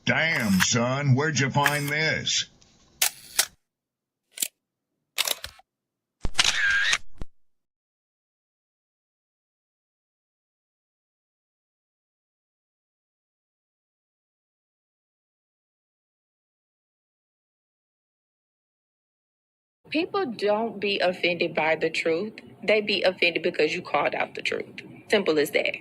Damn, son, where'd you find this? People don't be offended by the truth. They be offended because you called out the truth. Simple as that.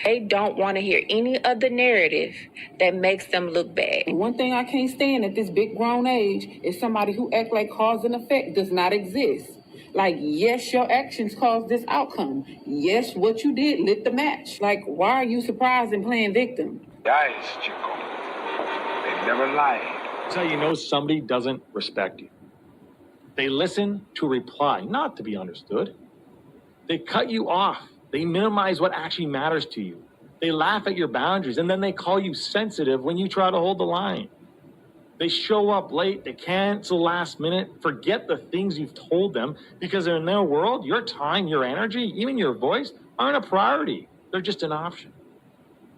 They don't want to hear any other narrative that makes them look bad. One thing I can't stand at this big grown age is somebody who act like cause and effect does not exist. Like, yes, your actions caused this outcome. Yes, what you did lit the match. Like, why are you surprised and playing victim? Guys, Chico, they never lie. That's how you know somebody doesn't respect you. They listen to reply, not to be understood. They cut you off. They minimize what actually matters to you. They laugh at your boundaries, and then they call you sensitive when you try to hold the line. They show up late, they cancel last minute, forget the things you've told them, because in their world, your time, your energy, even your voice aren't a priority. They're just an option.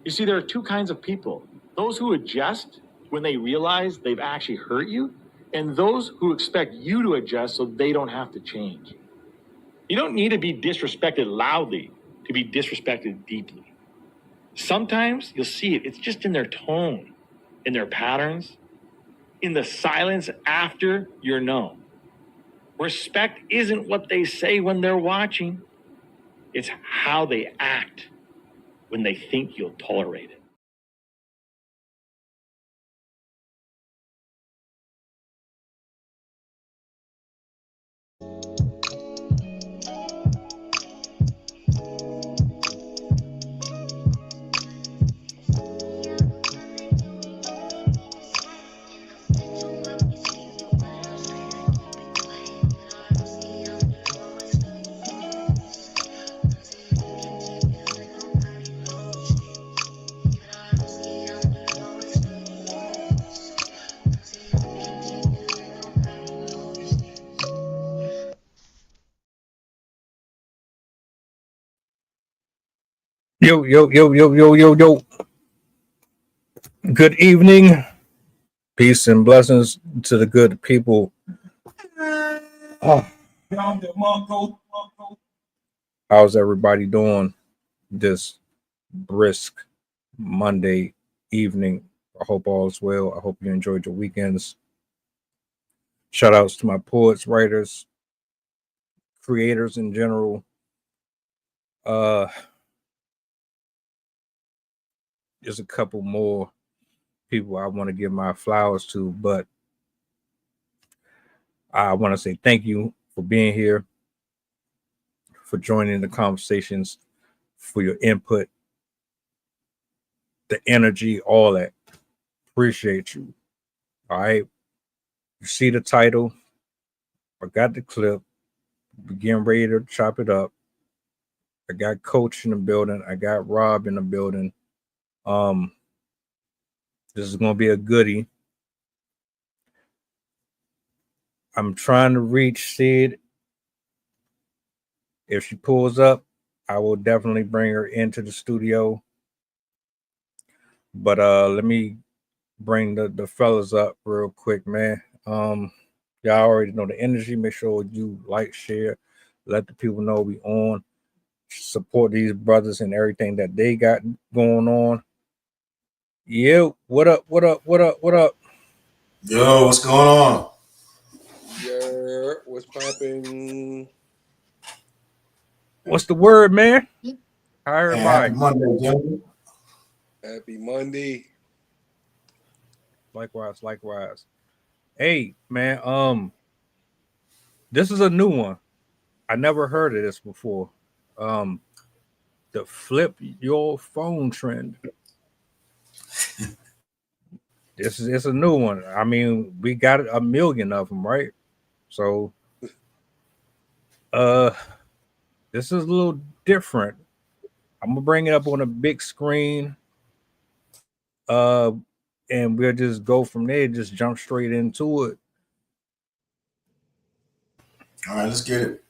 You see, there are two kinds of people. Those who adjust when they realize they've actually hurt you, and those who expect you to adjust so they don't have to change. You don't need to be disrespected loudly to be disrespected deeply. Sometimes you'll see it. It's just in their tone, in their patterns, in the silence after you're known. Respect isn't what they say when they're watching. It's how they act when they think you'll tolerate it. Yo, yo, yo, yo, yo, yo, yo. Good evening. Peace and blessings to the good people. Oh, how's everybody doing this brisk Monday evening? I hope all is well. I hope you enjoyed your weekends. Shout outs to my poets, writers, creators in general. There's a couple more people I want to give my flowers to, but I want to say thank you for being here, for joining the conversations, for your input, the energy, all that. Appreciate you. All right. You see the title. I got the clip. We're getting ready to chop it up. I got Coach in the building. I got Rob in the building. This is going to be a goodie. I'm trying to reach Sid. If she pulls up, I will definitely bring her into the studio. But let me bring the fellas up real quick, man. Y'all already know the energy. Make sure you like, share, let the people know we on. Support these brothers and everything that they got going on. Yeah, what up? What up? What up? What up? Yo, what's going on? Yeah, what's popping? What's the word, man? How everybody? Happy Monday, gentlemen. Happy Monday. Likewise, likewise. Hey, man, this is a new one. I never heard of this before. The flip your phone trend. It's a new one. I mean, we got a million of them, right? So, this is a little different. I'm gonna bring it up on a big screen. And we'll just go from there, just jump straight into it. All right, let's get it.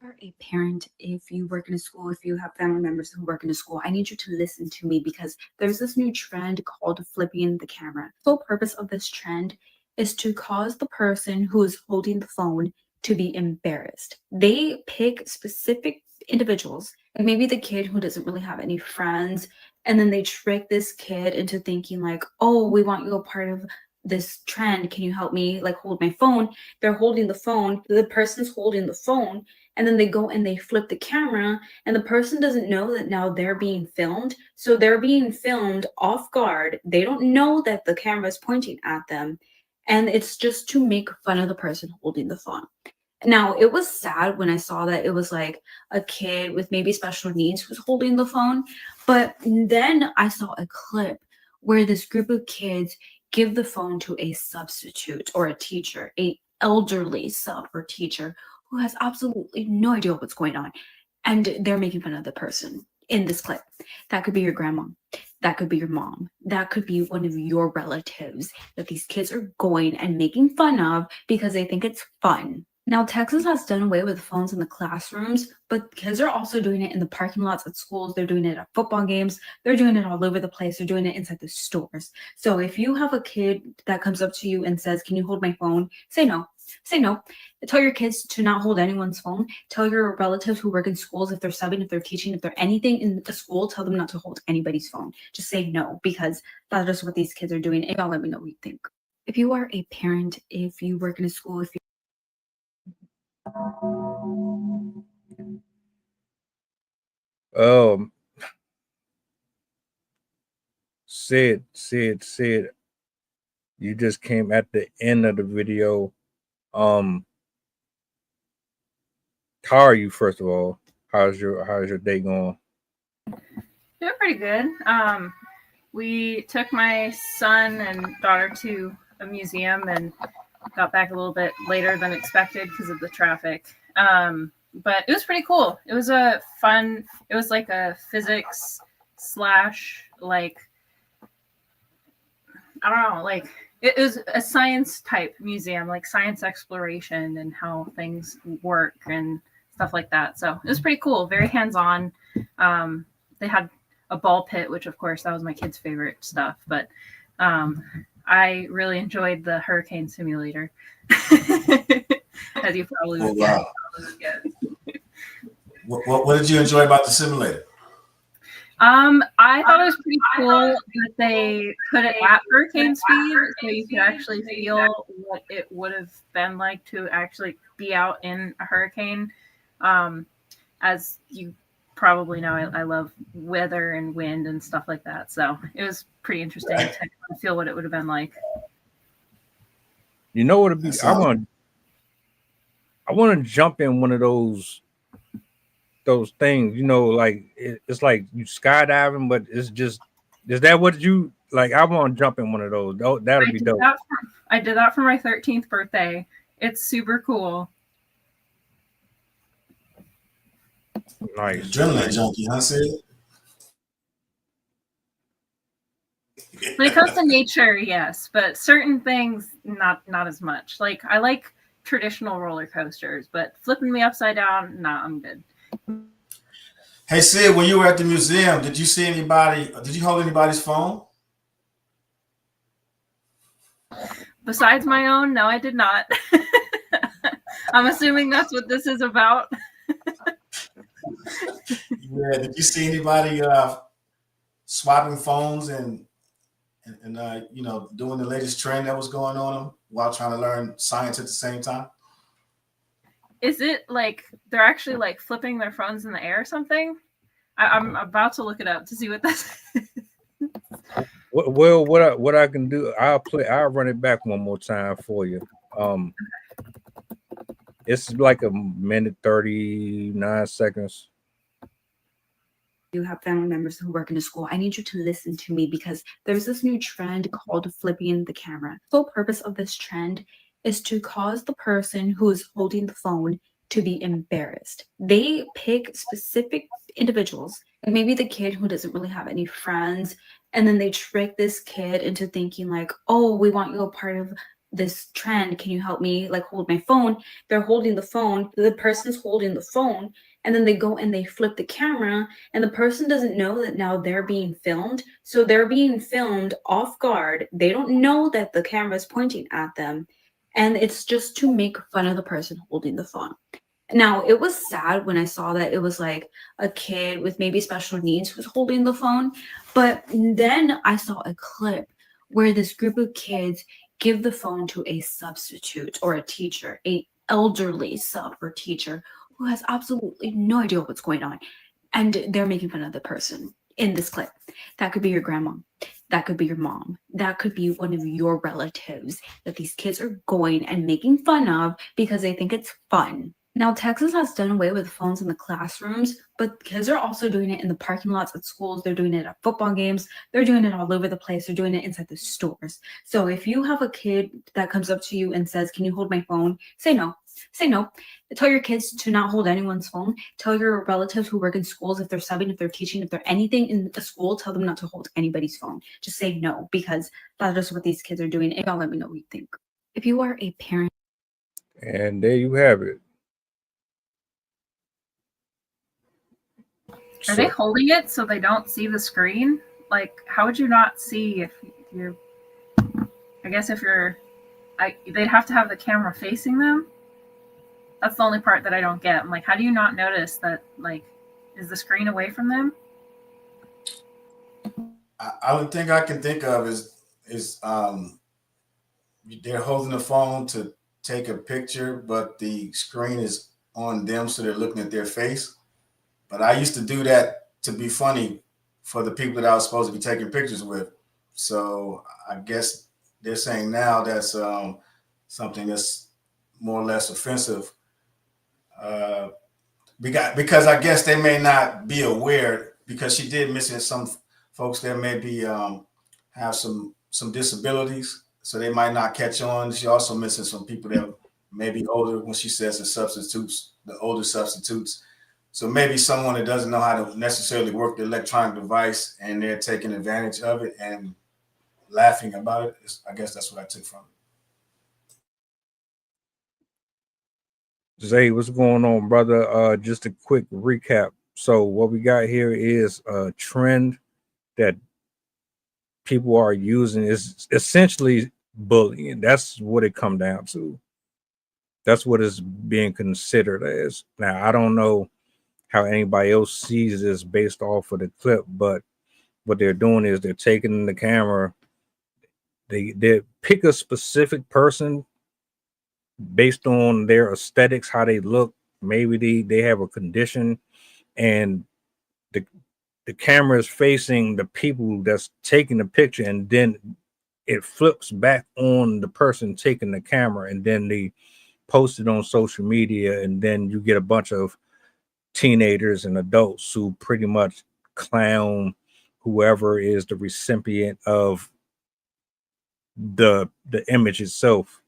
Our a parent, if you work in a school, if you have family members who work in a school, I need you to listen to me because there's this new trend called flipping the camera. The sole purpose of this trend is to cause the person who is holding the phone to be embarrassed. They pick specific individuals, and maybe the kid who doesn't really have any friends, and then they trick this kid into thinking like, oh, we want you a part of this trend. Can you help me like hold my phone? They're holding the phone, the person's holding the phone, and then they go and they flip the camera, and the person doesn't know that now they're being filmed. So they're being filmed off guard. They don't know that the camera is pointing at them, and it's just to make fun of the person holding the phone. Now, it was sad when I saw that it was like a kid with maybe special needs who's holding the phone, but then I saw a clip where this group of kids give the phone to a substitute or a teacher, a elderly sub or teacher who has absolutely no idea what's going on, and they're making fun of the person in this clip. That could be your grandma, that could be your mom, that could be one of your relatives that these kids are going and making fun of because they think it's fun. Now, Texas has done away with phones in the classrooms, but kids are also doing it in the parking lots at schools. They're doing it at football games. They're doing it all over the place. They're doing it inside the stores. So if you have a kid that comes up to you and says, can you hold my phone? Say no. Say no. Tell your kids to not hold anyone's phone. Tell your relatives who work in schools, if they're subbing, if they're teaching, if they're anything in the school, tell them not to hold anybody's phone. Just say no, because that's just what these kids are doing. And y'all let me know what you think. If you are a parent, if you work in a school, if you Sid, you just came at the end of the video. How are you, first of all? How's your day going? Doing pretty good. We took my son and daughter to a museum and got back a little bit later than expected because of the traffic. But it was pretty cool. It was like a physics / like, I don't know, like it was a science type museum, like science exploration and how things work and stuff like that. So it was pretty cool, very hands-on. They had a ball pit, which of course that was my kid's favorite stuff, but I really enjoyed the hurricane simulator. As you probably would guess. What did you enjoy about the simulator? I thought it was pretty cool that they put it at hurricane speed, so you could actually feel what it would have been like to actually be out in a hurricane. As you probably know, I love weather and wind and stuff like that, so it was pretty interesting to feel what it would have been like. You know what it'd be? I want to jump in one of those things, you know, like it's like you skydiving, but it's just, is that what you like? I want to jump in one of those. That'll be dope. I did that for my 13th birthday. It's super cool. Nice. Adrenaline junkie, huh, Sid? When it comes to nature, yes, but certain things, not as much. Like, I like traditional roller coasters, but flipping me upside down, nah, I'm good. Hey, Sid, when you were at the museum, did you see anybody? Did you hold anybody's phone? Besides my own, no, I did not. I'm assuming that's what this is about. Yeah, did you see anybody swapping phones and you know, doing the latest trend that was going on while trying to learn science at the same time? Is it like they're actually like flipping their phones in the air or something? I'm about to look it up to see what this is. Well, what I can do, I'll run it back one more time for you. It's like a minute 39 seconds. You have family members who work in a school, I need you to listen to me because there's this new trend called flipping the camera. The sole purpose of this trend is to cause the person who is holding the phone to be embarrassed. They pick specific individuals, and maybe the kid who doesn't really have any friends, and then they trick this kid into thinking like, oh, we want you a part of this trend. Can you help me like hold my phone? They're holding the phone. The person's holding the phone. And then they go and they flip the camera, and the person doesn't know that now they're being filmed. So they're being filmed off guard. They don't know that the camera is pointing at them. And it's just to make fun of the person holding the phone. Now, it was sad when I saw that it was like a kid with maybe special needs who's holding the phone. But then I saw a clip where this group of kids give the phone to a substitute or a teacher, a elderly sub or teacher who has absolutely no idea what's going on. And they're making fun of the person in this clip. That could be your grandma. That could be your mom. That could be one of your relatives that these kids are going and making fun of because they think it's fun. Now, Texas has done away with phones in the classrooms, but kids are also doing it in the parking lots at schools. They're doing it at football games. They're doing it all over the place. They're doing it inside the stores. So if you have a kid that comes up to you and says, "Can you hold my phone?" Say no. Say no. Tell your kids to not hold anyone's phone. Tell your relatives who work in schools, if they're subbing, if they're teaching, if they're anything in the school, tell them not to hold anybody's phone. Just say no, because that's just what these kids are doing. And y'all let me know what you think. If you are a parent. And there you have it. Are they holding it so they don't see the screen? Like, how would you not see if you're, I guess if you're, they'd have to have the camera facing them. That's the only part that I don't get. I'm like, how do you not notice that, like, is the screen away from them? I would think I can think of is they're holding the phone to take a picture, but the screen is on them, so they're looking at their face. But I used to do that to be funny for the people that I was supposed to be taking pictures with. So I guess they're saying now that's something that's more or less offensive. Because I guess they may not be aware, because she did mention some folks that maybe have some disabilities, so they might not catch on. She also mentioned some people that may be older when she says the substitutes, the older substitutes. So maybe someone that doesn't know how to necessarily work the electronic device, and they're taking advantage of it and laughing about it. I guess that's what I took from it. Zay, what's going on, brother? Just a quick recap. So what we got here is a trend that people are using is essentially bullying. That's what it comes down to. That's what is being considered as. Now, I don't know how anybody else sees this based off of the clip, but what they're doing is they're taking the camera, they pick a specific person based on their aesthetics, how they look. Maybe they have a condition, and the camera is facing the people that's taking the picture, and then it flips back on the person taking the camera, and then they post it on social media, and then you get a bunch of teenagers and adults who pretty much clown whoever is the recipient of the image itself.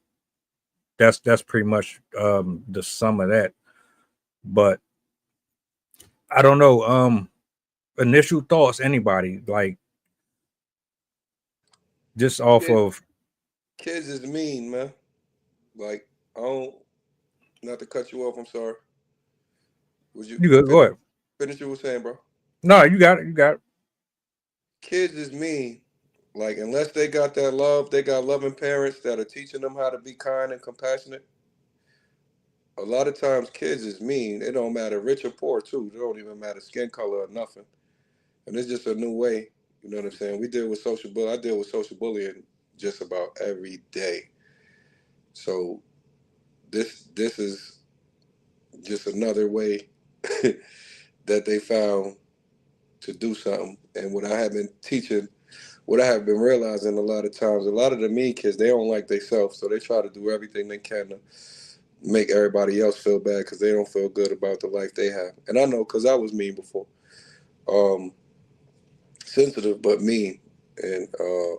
That's pretty much the sum of that. But I don't know. Initial thoughts, anybody, like, just off of kids is mean, man. Like, I don't, not to cut you off, I'm sorry. Was you good? Go ahead. Finish what you were saying, bro. No, you got it. Kids is mean. Like, unless they got that love, they got loving parents that are teaching them how to be kind and compassionate. A lot of times kids is mean. It don't matter rich or poor too. It don't even matter skin color or nothing. And it's just a new way. You know what I'm saying? I deal with social bullying just about every day. So this is just another way that they found to do something. And what I have been teaching, what I have been realizing a lot of times, a lot of the mean kids, they don't like themselves. So they try to do everything they can to make everybody else feel bad because they don't feel good about the life they have. And I know because I was mean before. Sensitive but mean, and a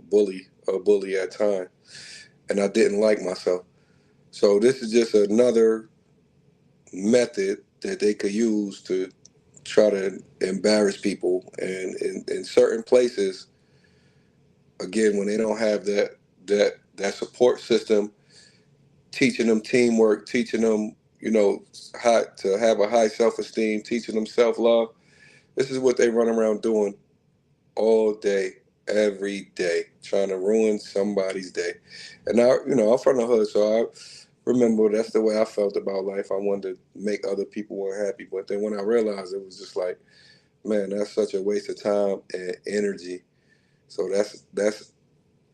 bully at times. And I didn't like myself. So this is just another method that they could use to try to embarrass people. And in certain places, again, when they don't have that that support system, teaching them teamwork, teaching them, how to have a high self-esteem, teaching them self-love. This is what they run around doing all day, every day, trying to ruin somebody's day. And I'm from the hood, so I remember that's the way I felt about life. I wanted to make other people unhappy. But then when I realized, it was just like, man, that's such a waste of time and energy. So that's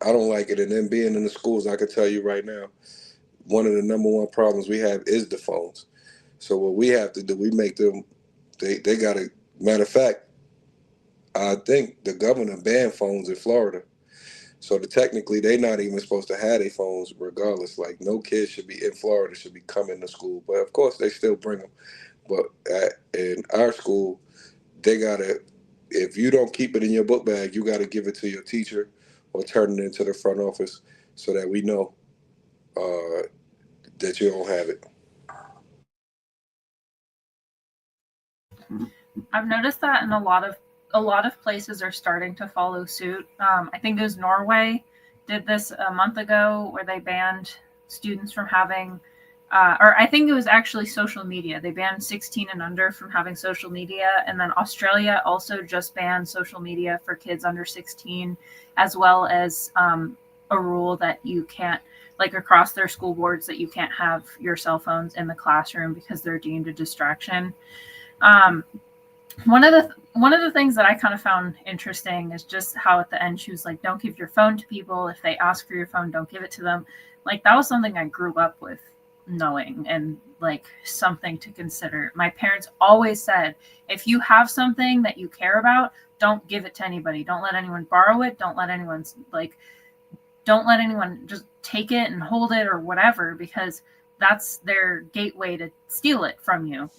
I don't like it. And then being in the schools, I can tell you right now, one of the number one problems we have is the phones. So what we have to do, we make them, they got to, matter of fact, I think the governor banned phones in Florida. So technically, they're not even supposed to have their phones regardless. Like, no kid should be in Florida, should be coming to school. But of course, they still bring them. But in our school, they got to, if you don't keep it in your book bag, you got to give it to your teacher or turn it into the front office so that we know that you don't have it. I've noticed that in a lot of places are starting to follow suit. I think it was Norway did this a month ago where they banned students from having, or I think it was actually social media. They banned 16 and under from having social media. And then Australia also just banned social media for kids under 16, as well as a rule that you can't, like across their school boards, that you can't have your cell phones in the classroom because they're deemed a distraction. One of the things that I kind of found interesting is just how at the end she was like, don't give your phone to people. If they ask for your phone, don't give it to them. Like, that was something I grew up with knowing and like something to consider. My parents always said, if you have something that you care about, don't give it to anybody. Don't let anyone borrow it. Don't let anyone just take it and hold it or whatever, because that's their gateway to steal it from you.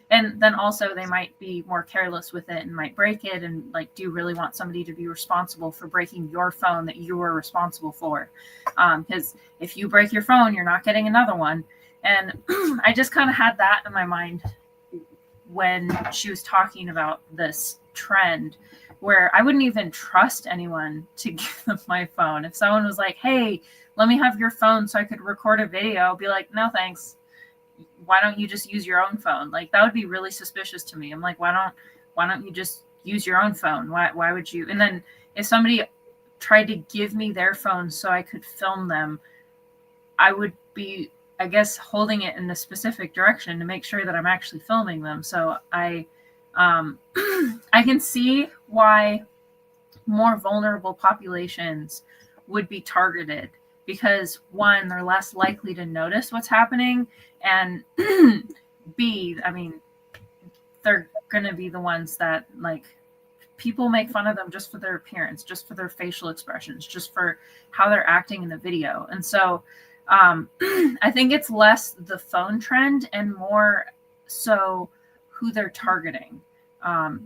And then also they might be more careless with it and might break it. And like, do you really want somebody to be responsible for breaking your phone that you were responsible for? Because if you break your phone, you're not getting another one. And I just kind of had that in my mind when she was talking about this trend where I wouldn't even trust anyone to give them my phone. If someone was like, hey, let me have your phone so I could record a video, I'll be like, no, thanks. Why don't you just use your own phone? Like, that would be really suspicious to me. I'm like, why don't you just use your own phone? Why would you? And then if somebody tried to give me their phone so I could film them, I would be, I guess, holding it in a specific direction to make sure that I'm actually filming them. So I can see why more vulnerable populations would be targeted, because one, they're less likely to notice what's happening, and B, I mean, they're going to be the ones that, like, people make fun of them just for their appearance, just for their facial expressions, just for how they're acting in the video. And so I think it's less the phone trend and more so who they're targeting.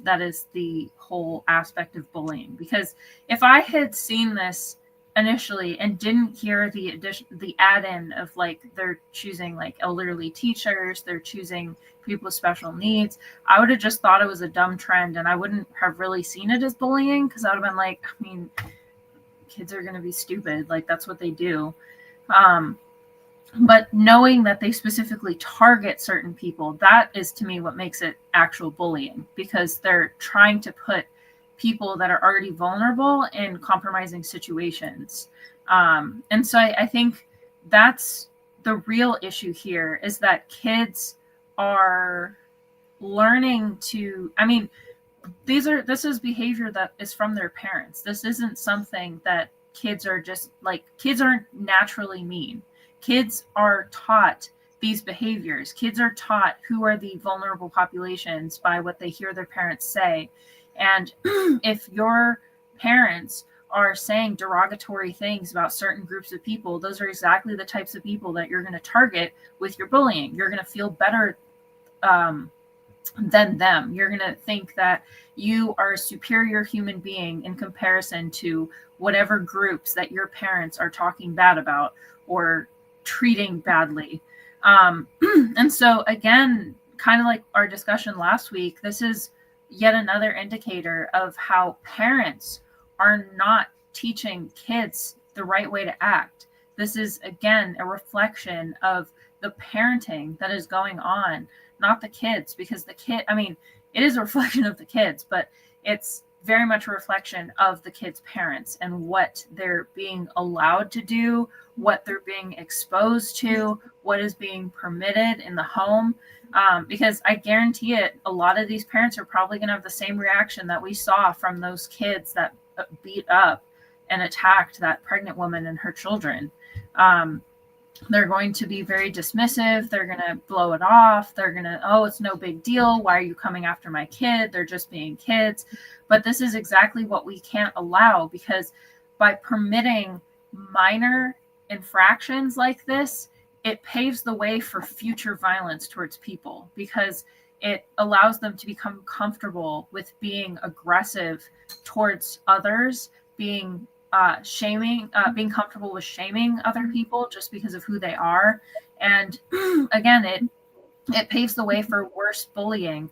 That is the whole aspect of bullying. Because if I had seen this initially and didn't hear the add-in of like they're choosing like elderly teachers, they're choosing people with special needs, I would have just thought it was a dumb trend, and I wouldn't have really seen it as bullying, because I would have been like, I mean, kids are going to be stupid, like that's what they do. But knowing that they specifically target certain people, that is to me what makes it actual bullying, because they're trying to put people that are already vulnerable in compromising situations. And so I think that's the real issue here, is that kids are learning to, I mean, this is behavior that is from their parents. This isn't something that kids are just like, kids aren't naturally mean. Kids are taught these behaviors. Kids are taught who are the vulnerable populations by what they hear their parents say. And if your parents are saying derogatory things about certain groups of people, those are exactly the types of people that you're going to target with your bullying. You're going to feel better than them. You're going to think that you are a superior human being in comparison to whatever groups that your parents are talking bad about or treating badly. And so again, kind of like our discussion last week, this is yet another indicator of how parents are not teaching kids the right way to act. This is, again, a reflection of the parenting that is going on, not the kids, because it is a reflection of the kids, but it's very much a reflection of the kids' parents and what they're being allowed to do, what they're being exposed to, what is being permitted in the home. Because I guarantee it, a lot of these parents are probably going to have the same reaction that we saw from those kids that beat up and attacked that pregnant woman and her children. They're going to be very dismissive. They're going to blow it off. They're going to, oh, it's no big deal. Why are you coming after my kid? They're just being kids. But this is exactly what we can't allow, because by permitting minor infractions like this, it paves the way for future violence towards people, because it allows them to become comfortable with being aggressive towards others, being being comfortable with shaming other people just because of who they are. And again, it paves the way for worse bullying,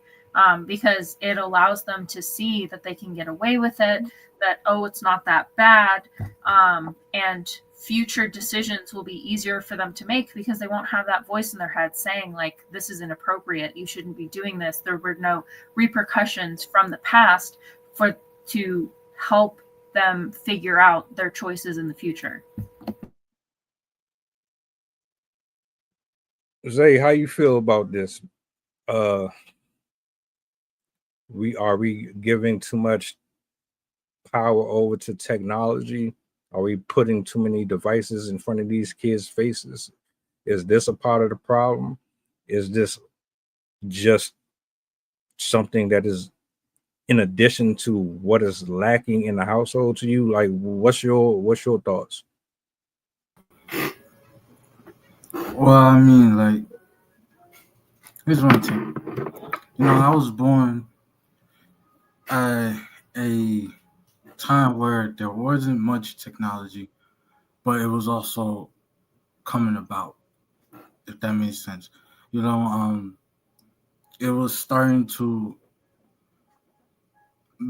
because it allows them to see that they can get away with it, that, oh, it's not that bad. And future decisions will be easier for them to make because they won't have that voice in their head saying, like, this is inappropriate, you shouldn't be doing this. There were no repercussions from the past to help them figure out their choices in the future. Zay, how you feel about this? We giving too much power over to technology? Are we putting too many devices in front of these kids' faces? Is this a part of the problem? Is this just something that is in addition to what is lacking in the household to you? Like, what's your thoughts? Well, I mean, like, here's one thing. I was born at a time where there wasn't much technology, but it was also coming about, if that makes sense. It was starting to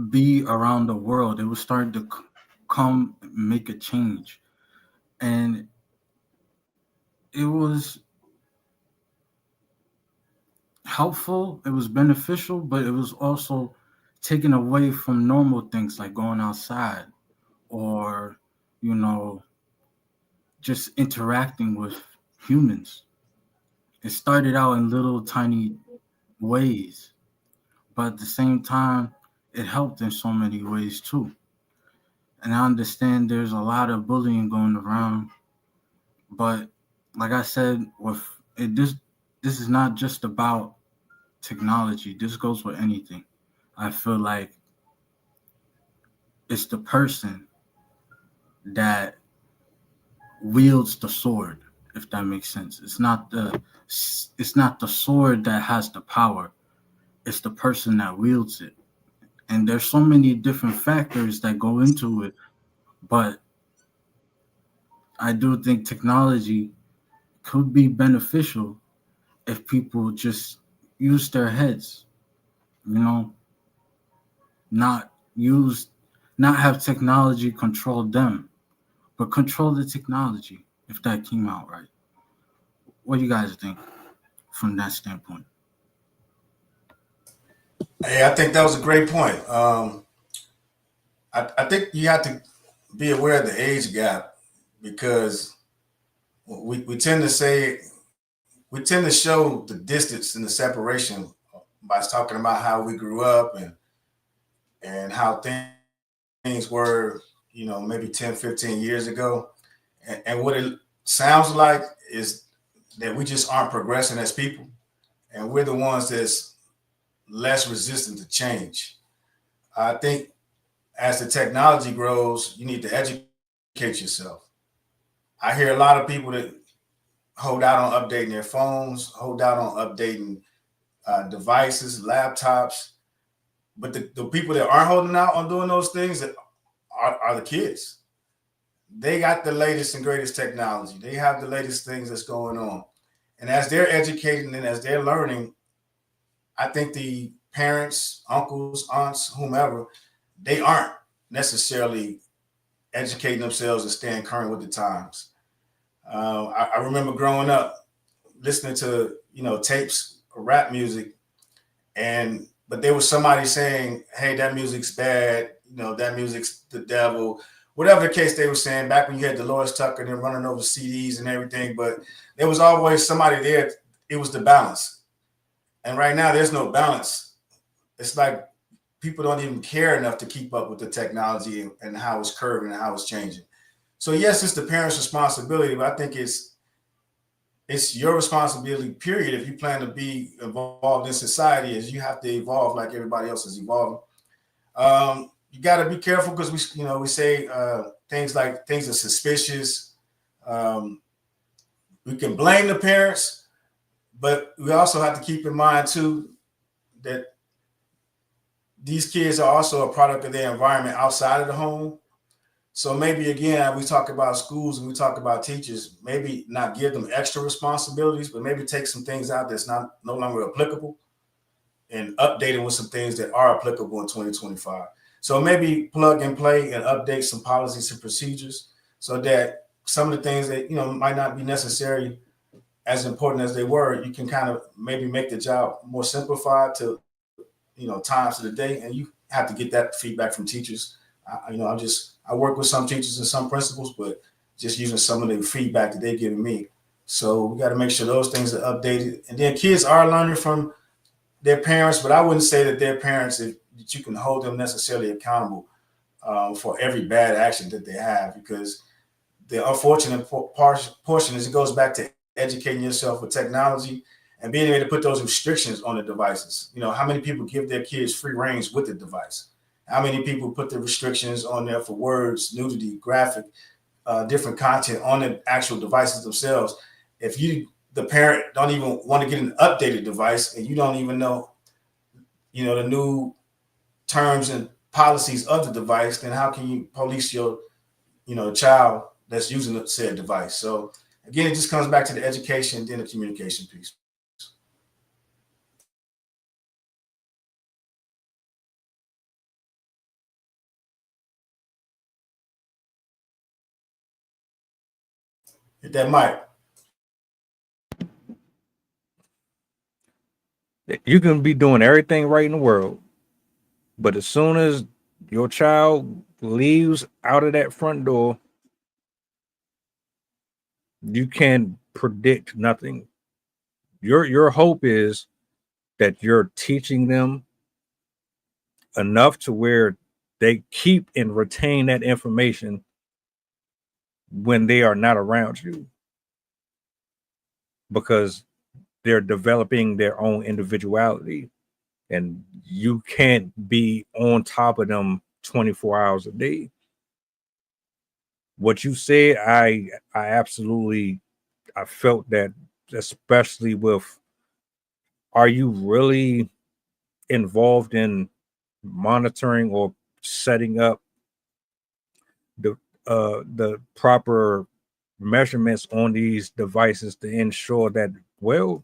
be around the world. It was starting to come make a change. And it was helpful, it was beneficial, but it was also taken away from normal things like going outside or, just interacting with humans. It started out in little tiny ways, but at the same time, it helped in so many ways too. And I understand there's a lot of bullying going around, but like I said, this is not just about technology. This goes with anything. I feel like it's the person that wields the sword, if that makes sense. It's not the sword that has the power. It's the person that wields it. And there's so many different factors that go into it, but I do think technology could be beneficial if people just use their heads, not have technology control them, but control the technology, if that came out right. What do you guys think from that standpoint? Hey, I think that was a great point. I think you have to be aware of the age gap, because we tend to show the distance and the separation by talking about how we grew up and how things were, maybe 10, 15 years ago. And what it sounds like is that we just aren't progressing as people. And we're the ones that's less resistant to change. I think as the technology grows, you need to educate yourself. I hear a lot of people that hold out on updating their phones, hold out on updating devices, laptops. But the people that aren't holding out on doing those things are the kids. They got the latest and greatest technology. They have the latest things that's going on. And as they're educating and as they're learning, I think the parents, uncles, aunts, whomever, they aren't necessarily educating themselves and staying current with the times. I remember growing up listening to, tapes of rap music, but there was somebody saying, hey, that music's bad, that music's the devil, whatever the case they were saying, back when you had Dolores Tucker and they're running over CDs and everything, but there was always somebody there. It was the balance. And right now there's no balance. It's like people don't even care enough to keep up with the technology and how it's curving and how it's changing. So yes, it's the parents' responsibility, but I think it's your responsibility, period. If you plan to be involved in society, is you have to evolve like everybody else is evolving. You got to be careful because we say things like things are suspicious. We can blame the parents, but we also have to keep in mind too that these kids are also a product of their environment outside of the home. So maybe again, we talk about schools and we talk about teachers, maybe not give them extra responsibilities, but maybe take some things out that's no longer applicable and update them with some things that are applicable in 2025. So maybe plug and play and update some policies and procedures so that some of the things that, might not be necessary as important as they were, you can kind of maybe make the job more simplified to, times of the day. And you have to get that feedback from teachers. I work with some teachers and some principals, but just using some of the feedback that they're giving me. So we got to make sure those things are updated. And then kids are learning from their parents, but I wouldn't say that their parents, that you can hold them necessarily accountable for every bad action that they have, because the unfortunate portion is it goes back to educating yourself with technology and being able to put those restrictions on the devices. How many people give their kids free range with the device? How many people put the restrictions on there for words, nudity, graphic, different content on the actual devices themselves? If you, the parent, don't even want to get an updated device and you don't even know, the new terms and policies of the device, then how can you police your, child that's using the said device? So again, it just comes back to the education, then the communication piece. Hit that mic. You can be doing everything right in the world, but as soon as your child leaves out of that front door, you can't predict nothing. Your hope is that you're teaching them enough to where they keep and retain that information when they are not around you, because they're developing their own individuality and you can't be on top of them 24 hours a day. What you said, I absolutely, I felt that, especially with, are you really involved in monitoring or setting up the proper measurements on these devices to ensure that, well,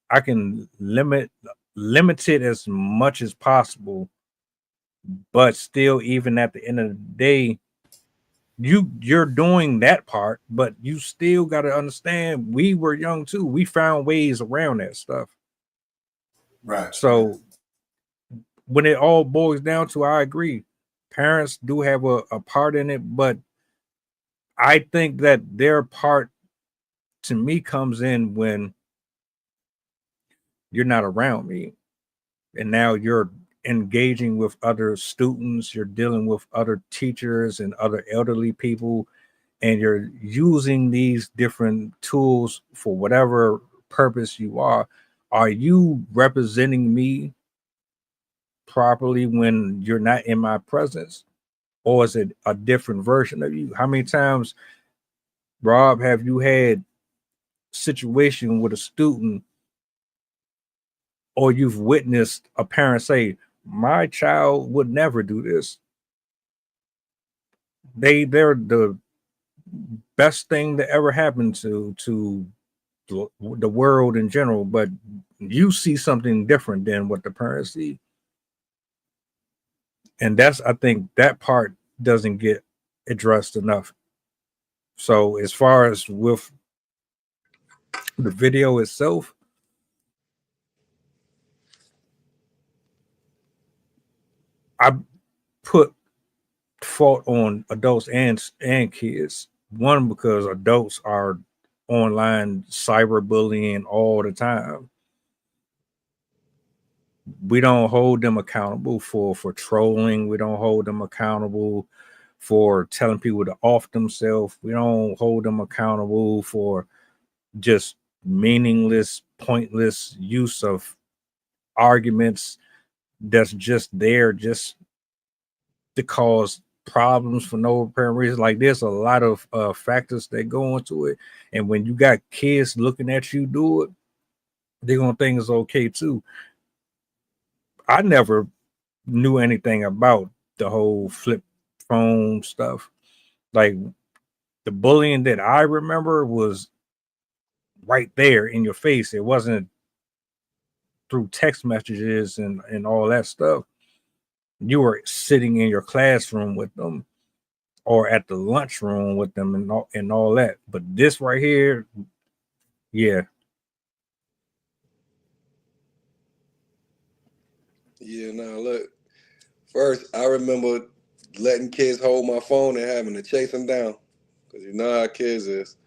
I can limit it as much as possible, but still, even at the end of the day, you're doing that part, but you still got to understand, we were young too. We found ways around that stuff. Right. So when it all boils down to, I agree, parents do have a part in it, but I think that their part to me comes in when you're not around me and now you're engaging with other students, you're dealing with other teachers and other elderly people, and you're using these different tools for whatever purpose you are. Are you representing me properly when you're not in my presence? Or is it a different version of you? How many times, Rob, have you had situation with a student, or you've witnessed a parent say, my child would never do this? They're the best thing that ever happened to the world in general, but you see something different than what the parents see. And that's, I think that part doesn't get addressed enough. So as far as with the video itself, I put fault on adults and kids. One, because adults are online cyberbullying all the time. We don't hold them accountable for trolling. We don't hold them accountable for telling people to off themselves. We don't hold them accountable for just meaningless, pointless use of arguments that's just there just to cause problems for no apparent reason. Like, there's a lot of factors that go into it, and when you got kids looking at you do it, they're gonna think it's okay too. I never knew anything about the whole flip phone stuff. Like, the bullying that I remember was right there in your face. It wasn't through text messages and all that stuff. You were sitting in your classroom with them or at the lunchroom with them and all that. But this right here, yeah. Yeah, now look. First, I remember letting kids hold my phone and having to chase them down. Because you know how kids is.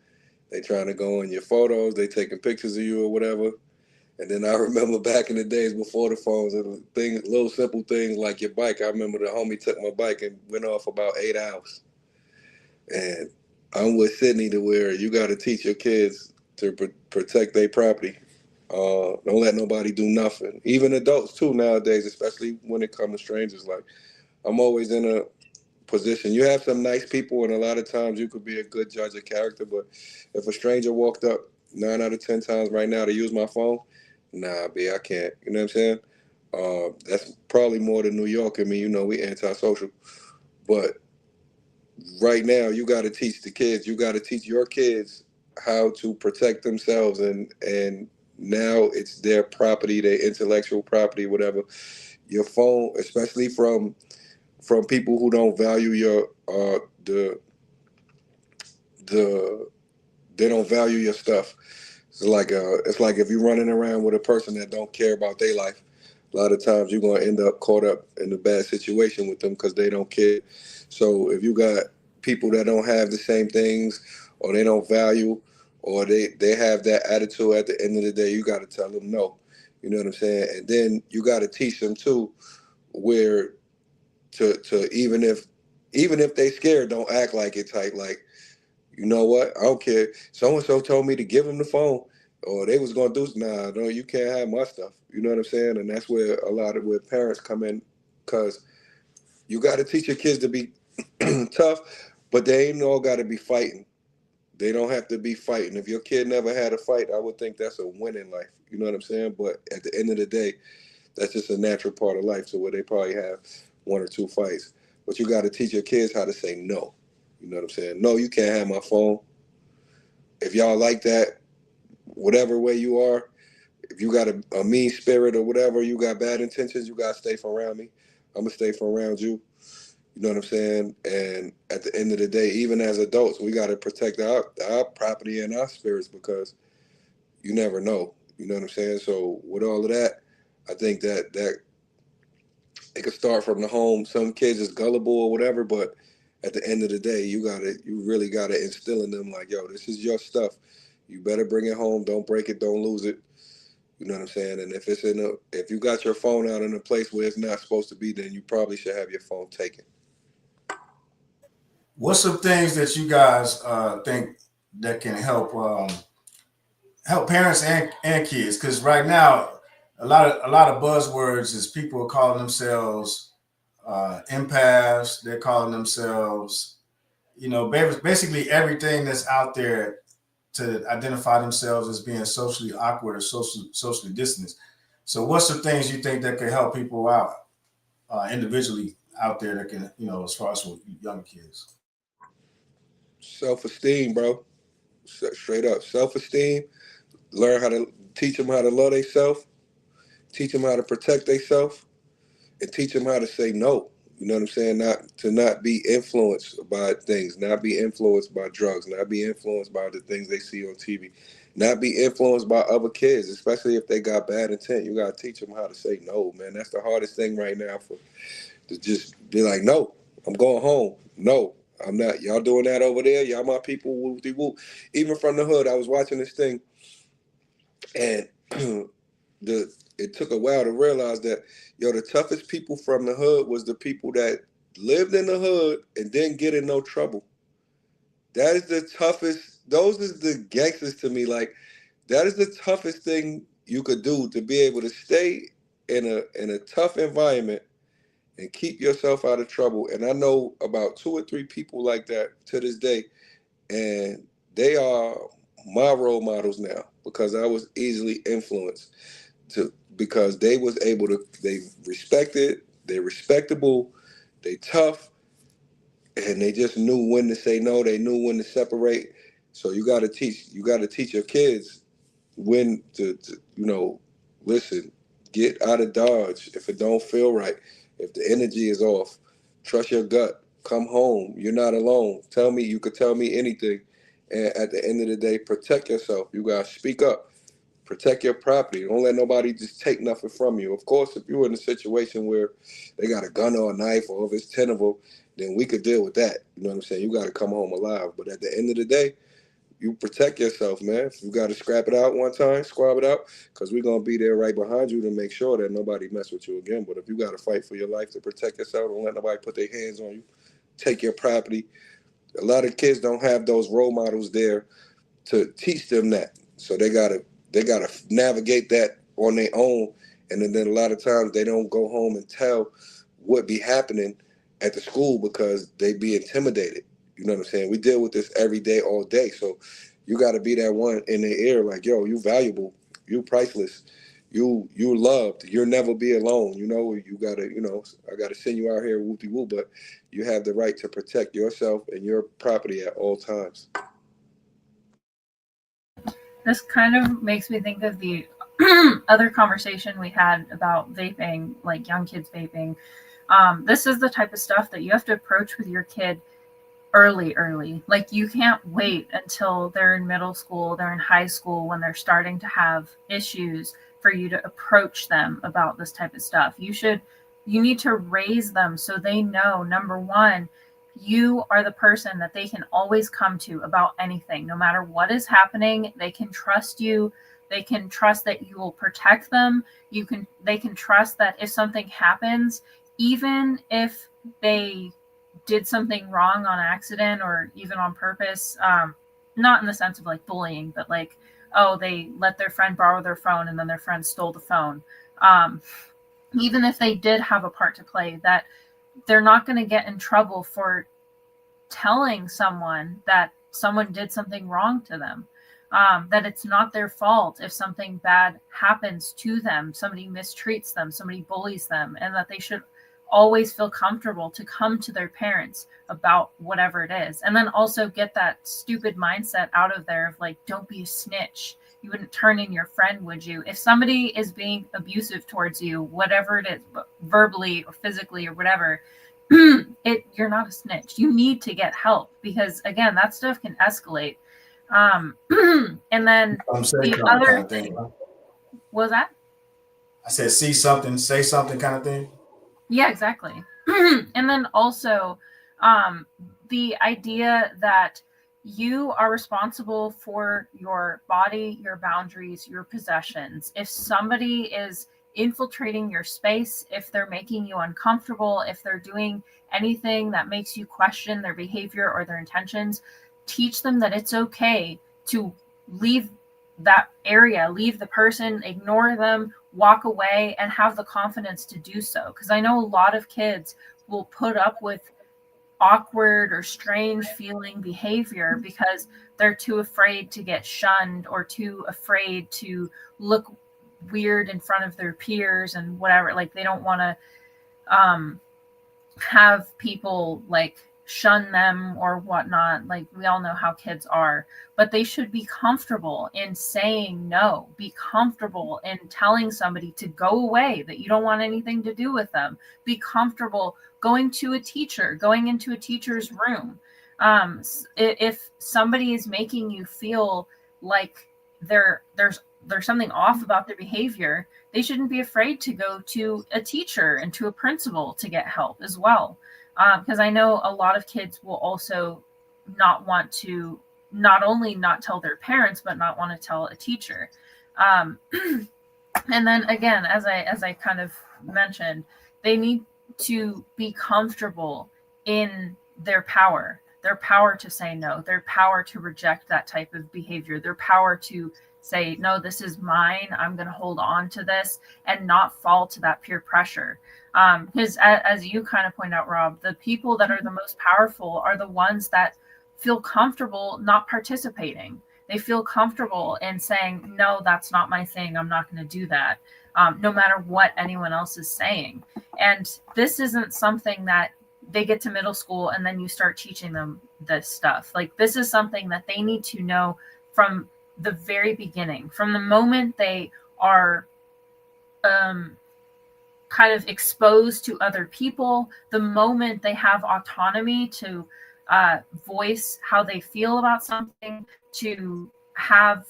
They trying to go in your photos, they taking pictures of you or whatever. And then I remember back in the days before the phones, things, little simple things like your bike. I remember the homie took my bike and went off about 8 hours. And I'm with Sydney to where you got to teach your kids to protect their property. Don't let nobody do nothing. Even adults too nowadays, especially when it comes to strangers. Like, I'm always in a position. You have some nice people, and a lot of times you could be a good judge of character. But if a stranger walked up 9 out of 10 times right now to use my phone, nah, B, I can't. You know what I'm saying? That's probably more than New York. I mean, you know, we antisocial. But right now, you got to teach the kids. You got to teach your kids how to protect themselves, and now it's their property, their intellectual property, whatever. Your phone, especially from people who don't value your they don't value your stuff. It's like if you're running around with a person that don't care about their life, a lot of times you're going to end up caught up in a bad situation with them because they don't care. So if you got people that don't have the same things, or they don't value, or they have that attitude, at the end of the day, you got to tell them no. You know what I'm saying? And then you got to teach them too, where to even if they scared, don't act like it tight. Like, you know what? I don't care. So and so told me to give them the phone, or they was gonna do. Nah, no, you can't have my stuff. You know what I'm saying? And that's where a lot of where parents come in, because you got to teach your kids to be tough, but they ain't all got to be fighting. They don't have to be fighting. If your kid never had a fight, I would think that's a win in life. You know what I'm saying? But at the end of the day, that's just a natural part of life. So where they probably have 1 or 2 fights, but you got to teach your kids how to say no. You know what I'm saying? No, you can't have my phone. If y'all like that, whatever way you are, if you got a mean spirit or whatever, you got bad intentions, you got to stay from around me. I'm going to stay from around you. You know what I'm saying? And at the end of the day, even as adults, we got to protect our property and our spirits, because you never know. You know what I'm saying? So with all of that, I think that it could start from the home. Some kids is gullible or whatever, but at the end of the day, you really gotta instill in them, like, yo, this is your stuff. You better bring it home. Don't break it. Don't lose it. You know what I'm saying? And if you got your phone out in a place where it's not supposed to be, then you probably should have your phone taken. What's some things that you guys think that can help parents and kids? Because right now, a lot of buzzwords is people are calling themselves empaths. They're calling themselves, basically everything that's out there to identify themselves as being socially awkward or socially distanced. So what's some things you think that could help people out individually out there that can, as far as with young kids? Self-esteem, bro. Straight up. Self-esteem. Learn how to teach them how to love themselves. Teach them how to protect themselves. And teach them how to say no. You know what I'm saying? Not be influenced by things, not be influenced by drugs, not be influenced by the things they see on TV, not be influenced by other kids, especially if they got bad intent. You gotta teach them how to say no, man. That's the hardest thing right now to just be like, no, I'm going home. No, I'm not. Y'all doing that over there? Y'all my people. Whoop-de-whoop. Even from the hood, I was watching this thing, and it took a while to realize that, the toughest people from the hood was the people that lived in the hood and didn't get in no trouble. That is the toughest. Those is the gangsters to me. Like, that is the toughest thing you could do, to be able to stay in a tough environment and keep yourself out of trouble. And I know about 2 or 3 people like that to this day, and they are my role models now, because I was easily influenced because they was able to, they respected, they respectable, they tough, and they just knew when to say no, they knew when to separate. So you got to teach your kids when to listen, get out of Dodge if it don't feel right, if the energy is off, trust your gut, come home, you're not alone, you could tell me anything. And at the end of the day, protect yourself. You got to speak up. Protect your property. Don't let nobody just take nothing from you. Of course, if you're in a situation where they got a gun or a knife, or if it's 10 of them, then we could deal with that. You know what I'm saying? You got to come home alive. But at the end of the day, you protect yourself, man. If you got to scrap it out one time, squab it out, because we're going to be there right behind you to make sure that nobody mess with you again. But if you got to fight for your life to protect yourself, don't let nobody put their hands on you, take your property. A lot of kids don't have those role models there to teach them that. So they gotta navigate that on their own. And then a lot of times they don't go home and tell what be happening at the school because they be intimidated. You know what I'm saying? We deal with this every day, all day. So you got to be that one in their ear, like, yo, you valuable, you priceless, you loved, you'll never be alone. You gotta, I gotta send you out here whoop-de-whoop, but you have the right to protect yourself and your property at all times. This kind of makes me think of the other conversation we had about vaping, like young kids vaping. This is the type of stuff that you have to approach with your kid early. Like, you can't wait until they're in middle school, they're in high school, when they're starting to have issues for you to approach them about this type of stuff. You need to raise them so they know, number one, you are the person that they can always come to about anything. No matter what is happening, they can trust you. They can trust that you will protect them. They can trust that if something happens, even if they did something wrong on accident or even on purpose, not in the sense of like bullying, but like, oh, they let their friend borrow their phone and then their friend stole the phone. Even if they did have a part to play, that they're not going to get in trouble for telling someone that someone did something wrong to them, that it's not their fault if something bad happens to them, somebody mistreats them, somebody bullies them, and that they should always feel comfortable to come to their parents about whatever it is. And then also get that stupid mindset out of there of like, don't be a snitch. You wouldn't turn in your friend, would you? If somebody is being abusive towards you, whatever it is, verbally or physically or whatever, you're not a snitch. You need to get help, because again, that stuff can escalate. And then the other thing, what was that? I said, see something, say something kind of thing. Yeah, exactly. And then also the idea that you are responsible for your body, your boundaries, your possessions. If somebody is infiltrating your space, if they're making you uncomfortable, if they're doing anything that makes you question their behavior or their intentions, teach them that it's okay to leave that area, leave the person, ignore them, walk away, and have the confidence to do so. Because I know a lot of kids will put up with awkward or strange feeling behavior because they're too afraid to get shunned or too afraid to look weird in front of their peers and whatever. Like, they don't want to have people like shun them or whatnot. Like, we all know how kids are, but they should be comfortable in saying no, be comfortable in telling somebody to go away, that you don't want anything to do with them, be comfortable going to a teacher, going into a teacher's room. If somebody is making you feel like there's something off about their behavior, they shouldn't be afraid to go to a teacher and to a principal to get help as well. Because I know a lot of kids will also not want to not only not tell their parents, but not want to tell a teacher. And then again, as I kind of mentioned, they need to be comfortable in their power to say no, their power to reject that type of behavior, their power to say, no, this is mine, I'm going to hold on to this, and not fall to that peer pressure. Because as you kind of point out, Rob, the people that are the most powerful are the ones that feel comfortable not participating. They feel comfortable in saying, no, that's not my thing, I'm not going to do that, no matter what anyone else is saying. And this isn't something that they get to middle school and then you start teaching them this stuff. Like, this is something that they need to know from the very beginning, from the moment they are kind of exposed to other people, the moment they have autonomy to voice how they feel about something, to have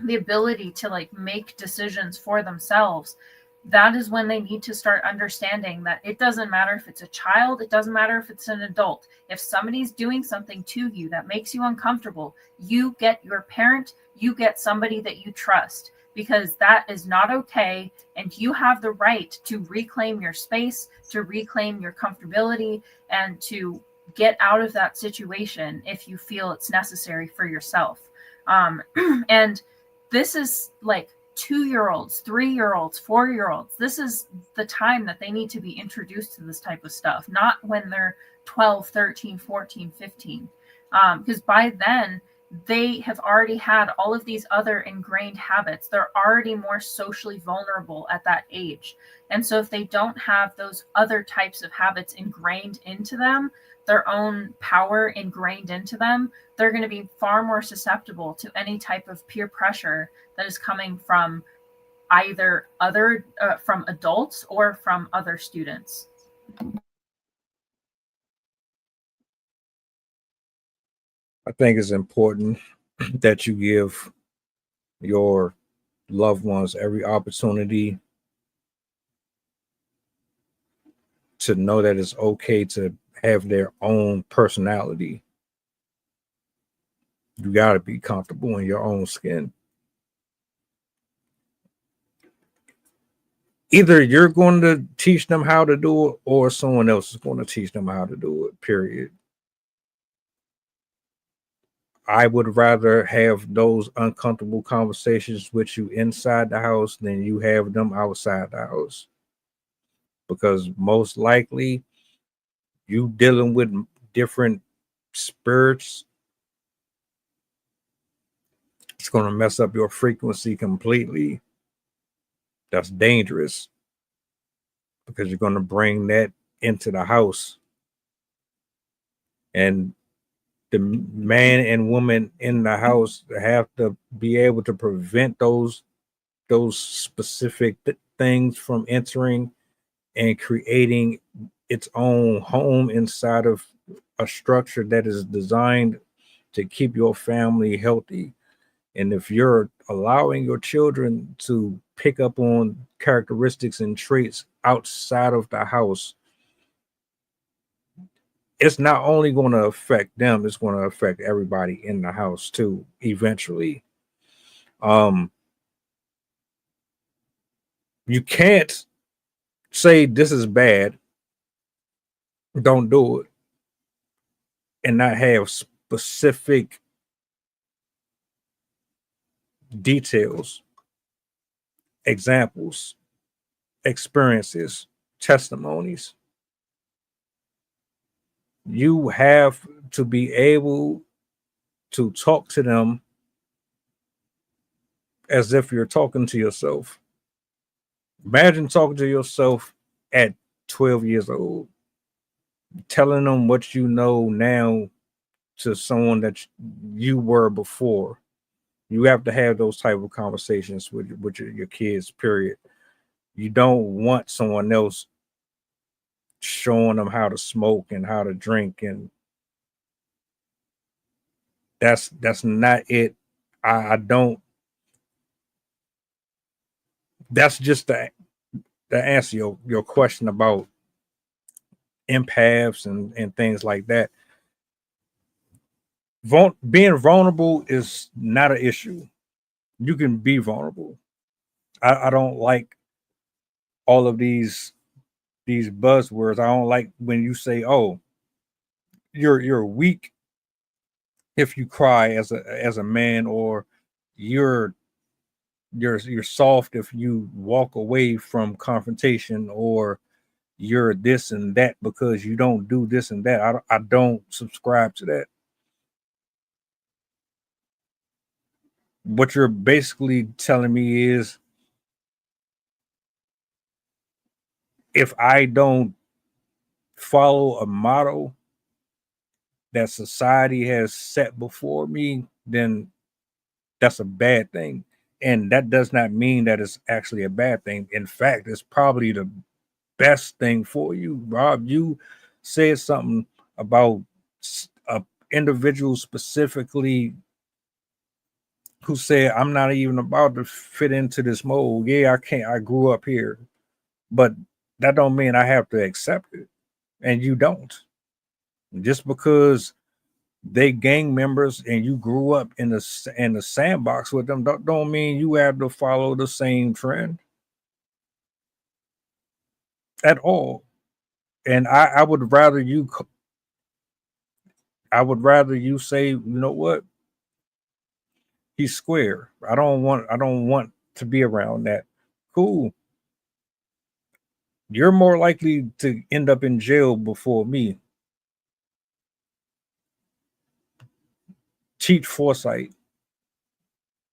the ability to like make decisions for themselves. That is when they need to start understanding that it doesn't matter if it's a child, it doesn't matter if it's an adult. If somebody's doing something to you that makes you uncomfortable, you get your parent, you get somebody that you trust, because that is not okay. And you have the right to reclaim your space, to reclaim your comfortability, and to get out of that situation if you feel it's necessary for yourself. And this is like 2-year-olds, 3-year-olds, 4-year-olds. This is the time that they need to be introduced to this type of stuff, not when they're 12, 13, 14, 15. Because by then, they have already had all of these other ingrained habits. They're already more socially vulnerable at that age. And so if they don't have those other types of habits ingrained into them, their own power ingrained into them, they're going to be far more susceptible to any type of peer pressure that is coming from either from adults or from other students. I think it's important that you give your loved ones every opportunity to know that it's okay to have their own personality. You got to be comfortable in your own skin. Either you're going to teach them how to do it or someone else is going to teach them how to do it, period. I would rather have those uncomfortable conversations with you inside the house than you have them outside the house. Because most likely you dealing with different spirits, it's going to mess up your frequency completely. That's dangerous because you're going to bring that into the house. And the man and woman in the house have to be able to prevent those specific things from entering and creating its own home inside of a structure that is designed to keep your family healthy. And if you're allowing your children to pick up on characteristics and traits outside of the house, it's not only going to affect them, it's going to affect everybody in the house too, eventually. You can't say this is bad, don't do it, and not have specific details, examples, experiences, testimonies. You have to be able to talk to them as if you're talking to yourself. Imagine talking to yourself at 12 years old. telling them what you know now to someone that you were before. You have to have those type of conversations with your kids, period. You don't want someone else showing them how to smoke and how to drink, and that's not it. I don't. That's just the answer your question about empaths and things like that. Being vulnerable is not an issue. You can be vulnerable. I don't like all of these buzzwords. I don't like when you say, "Oh, you're weak if you cry as a man," or you're you're soft if you walk away from confrontation, or you're this and that because you don't do this and that. I don't subscribe to that. What you're basically telling me is, if I don't follow a model that society has set before me, then that's a bad thing. And that does not mean that it's actually a bad thing. In fact, it's probably the best thing for you. Rob, you said something about a individual specifically who said, I'm not even about to fit into this mold. Yeah, I can't. I grew up here, but that don't mean I have to accept it. And you don't. Just because they gang members and you grew up in the sandbox with them, don't mean you have to follow the same trend at all. And I would rather you say, you know what, he's square. I don't want to be around that. Cool. You're more likely to end up in jail before me. Teach foresight,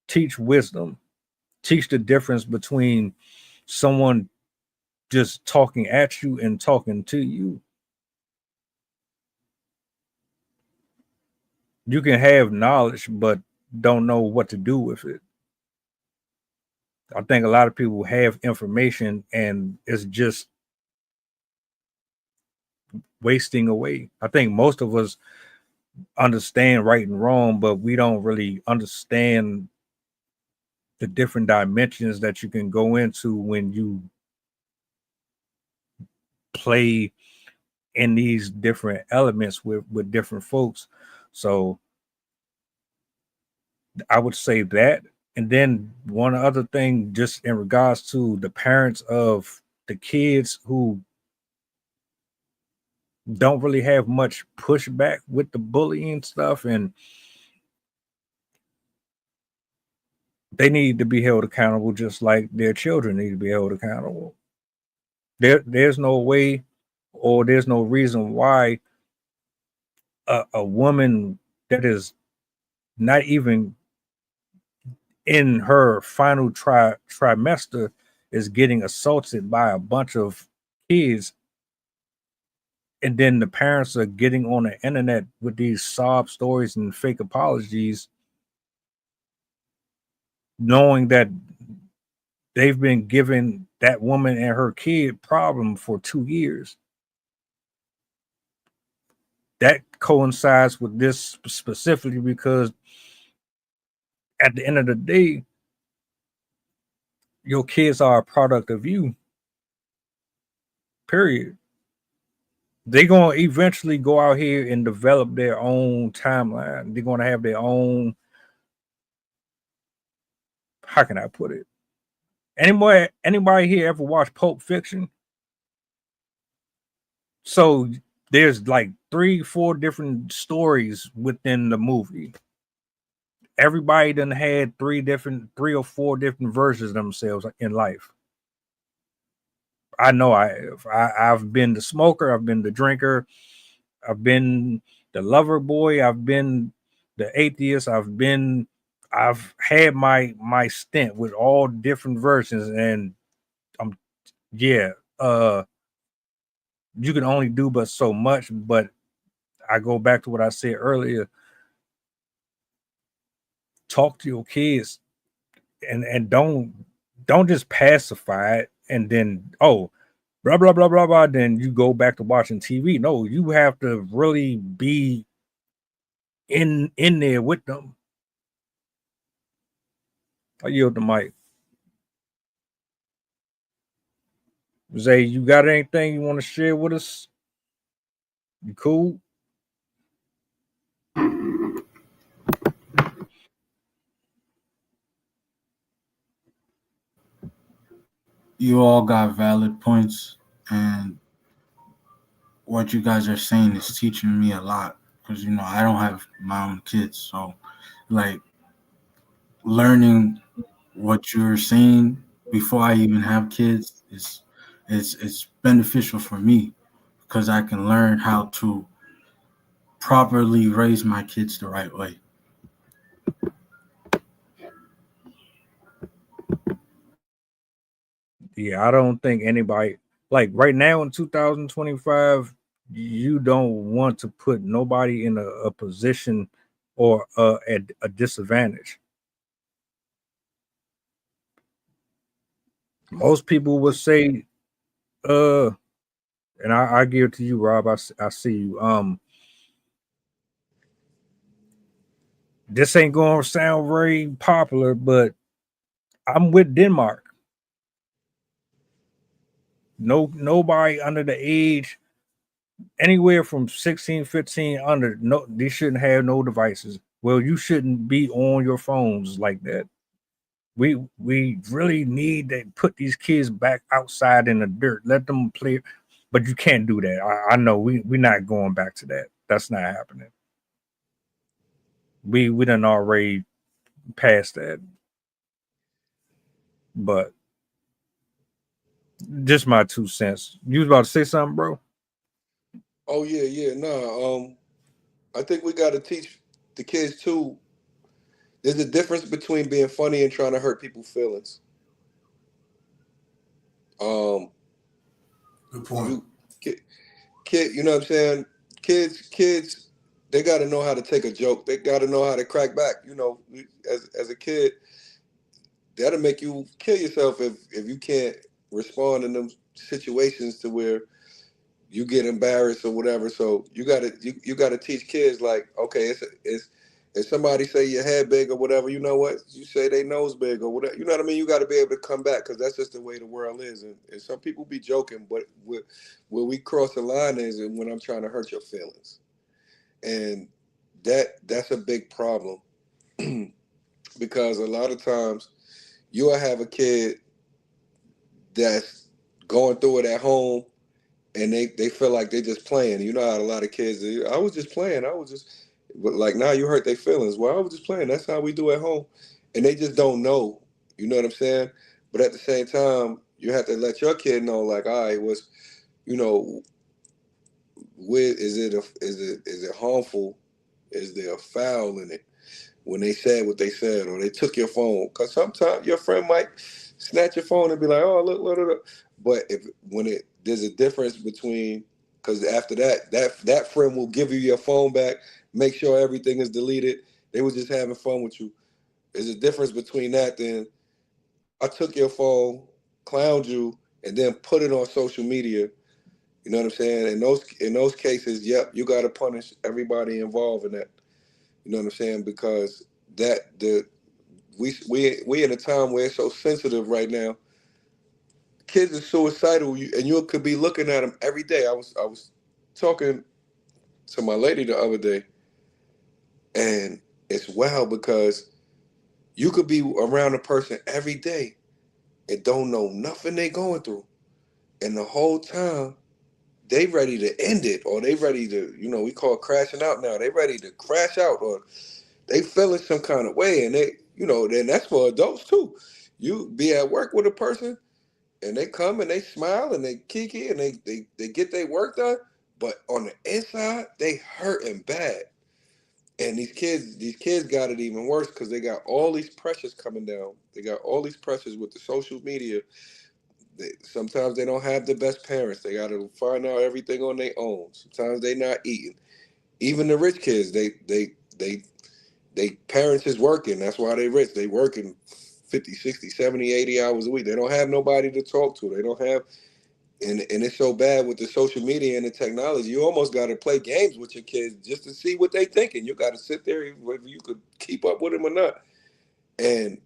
teach wisdom, teach the difference between someone just talking at you and talking to you. You can have knowledge, but don't know what to do with it. I think a lot of people have information and it's just wasting away. I think most of us understand right and wrong, but we don't really understand the different dimensions that you can go into when you play in these different elements with different folks. So I would say that. And then one other thing, just in regards to the parents of the kids who don't really have much pushback with the bullying stuff, and they need to be held accountable just like their children need to be held accountable. There's no way, or there's no reason why a woman that is not even in her final trimester is getting assaulted by a bunch of kids, and then the parents are getting on the internet with these sob stories and fake apologies, knowing that they've been giving that woman and her kid problem for 2 years. That coincides with this specifically because at the end of the day, your kids are a product of you, period. They're going to eventually go out here and develop their own timeline. They're going to have their own, how can I put it? Anybody here ever watched Pulp Fiction? So there's like 3-4 different stories within the movie. Everybody done had 3 or 4 different versions of themselves in life. I know I have. I've been the smoker, I've been the drinker, I've been the lover boy, I've been the atheist, I've had my stint with all different versions, and yeah, you can only do but so much. But I go back to what I said earlier. Talk to your kids and don't just pacify it and then blah blah blah blah blah. Then you go back to watching TV. No, you have to really be in there with them. I yield the mic. Zay, you got anything you want to share with us? You cool? You all got valid points, and what you guys are saying is teaching me a lot because I don't have my own kids, so like learning what you're saying before I even have kids is beneficial for me because I can learn how to properly raise my kids the right way. Yeah, I don't think anybody, like right now in 2025, you don't want to put nobody in a position or at a disadvantage. Most people would say, and I give it to you, Rob. I see you. This ain't going to sound very popular, but I'm with Denmark. Nobody under the age, anywhere from 16, 15 under, no, they shouldn't have no devices. Well, you shouldn't be on your phones like that. We really need to put these kids back outside in the dirt. Let them play, but you can't do that. I know we're not going back to that. That's not happening. We done already passed that. But just my 2 cents. You was about to say something, bro? Oh yeah. Nah. I think we got to teach the kids too. There's a difference between being funny and trying to hurt people's feelings. Good point. You know what I'm saying? Kids, they got to know how to take a joke. They got to know how to crack back. As a kid, that'll make you kill yourself if you can't respond in them situations to where you get embarrassed or whatever. So you gotta teach kids like, okay, it's if somebody say your head big or whatever, you know what? You say they nose big or whatever. You know what I mean? You got to be able to come back because that's just the way the world is. And some people be joking, but where we cross the line is when I'm trying to hurt your feelings, and that's a big problem because a lot of times you'll have a kid that's going through it at home and they feel like they're just playing. You know how a lot of kids, I was just playing. But like now you hurt their feelings. Well, I was just playing. That's how we do at home. And they just don't know. You know what I'm saying? But at the same time, you have to let your kid know, like, all right, is it harmful? Is there a foul in it? When they said what they said or they took your phone. Because sometimes your friend might snatch your phone and be like, oh, look. But there's a difference between, because after that friend will give you your phone back, make sure everything is deleted. They were just having fun with you. There's a difference between that than I took your phone, clowned you, and then put it on social media. You know what I'm saying? In those cases, yep, you got to punish everybody involved in that. You know what I'm saying? Because we in a time where it's so sensitive right now. Kids are suicidal, and you could be looking at them every day. I was talking to my lady the other day, and it's wild because you could be around a person every day and don't know nothing they going through, and the whole time they ready to end it, or they ready to, we call it crashing out now. They ready to crash out, or they feeling some kind of way, and then that's for adults too. You be at work with a person and they come and they smile and they kiki and they get their work done, but on the inside they hurting bad. And these kids got it even worse because they got all these pressures coming down. They got all these pressures with the social media. Sometimes they don't have the best parents. They got to find out everything on their own. Sometimes they not eating. Even the rich kids, they parents is working. That's why they rich. They working 50, 60, 70, 80 hours a week. They don't have nobody to talk to. They don't have, and it's so bad with the social media and the technology. You almost got to play games with your kids just to see what they thinking. You got to sit there, whether you could keep up with them or not. And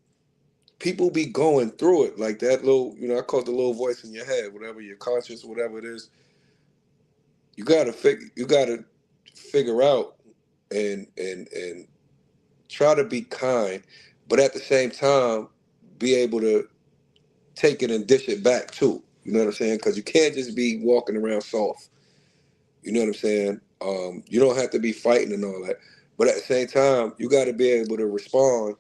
people be going through it like that little, I call it the little voice in your head, whatever your conscience, whatever it is. You gotta figure out and try to be kind, but at the same time be able to take it and dish it back too. You know what I'm saying? Because you can't just be walking around soft. You know what I'm saying? You don't have to be fighting and all that, but at the same time, you got to be able to respond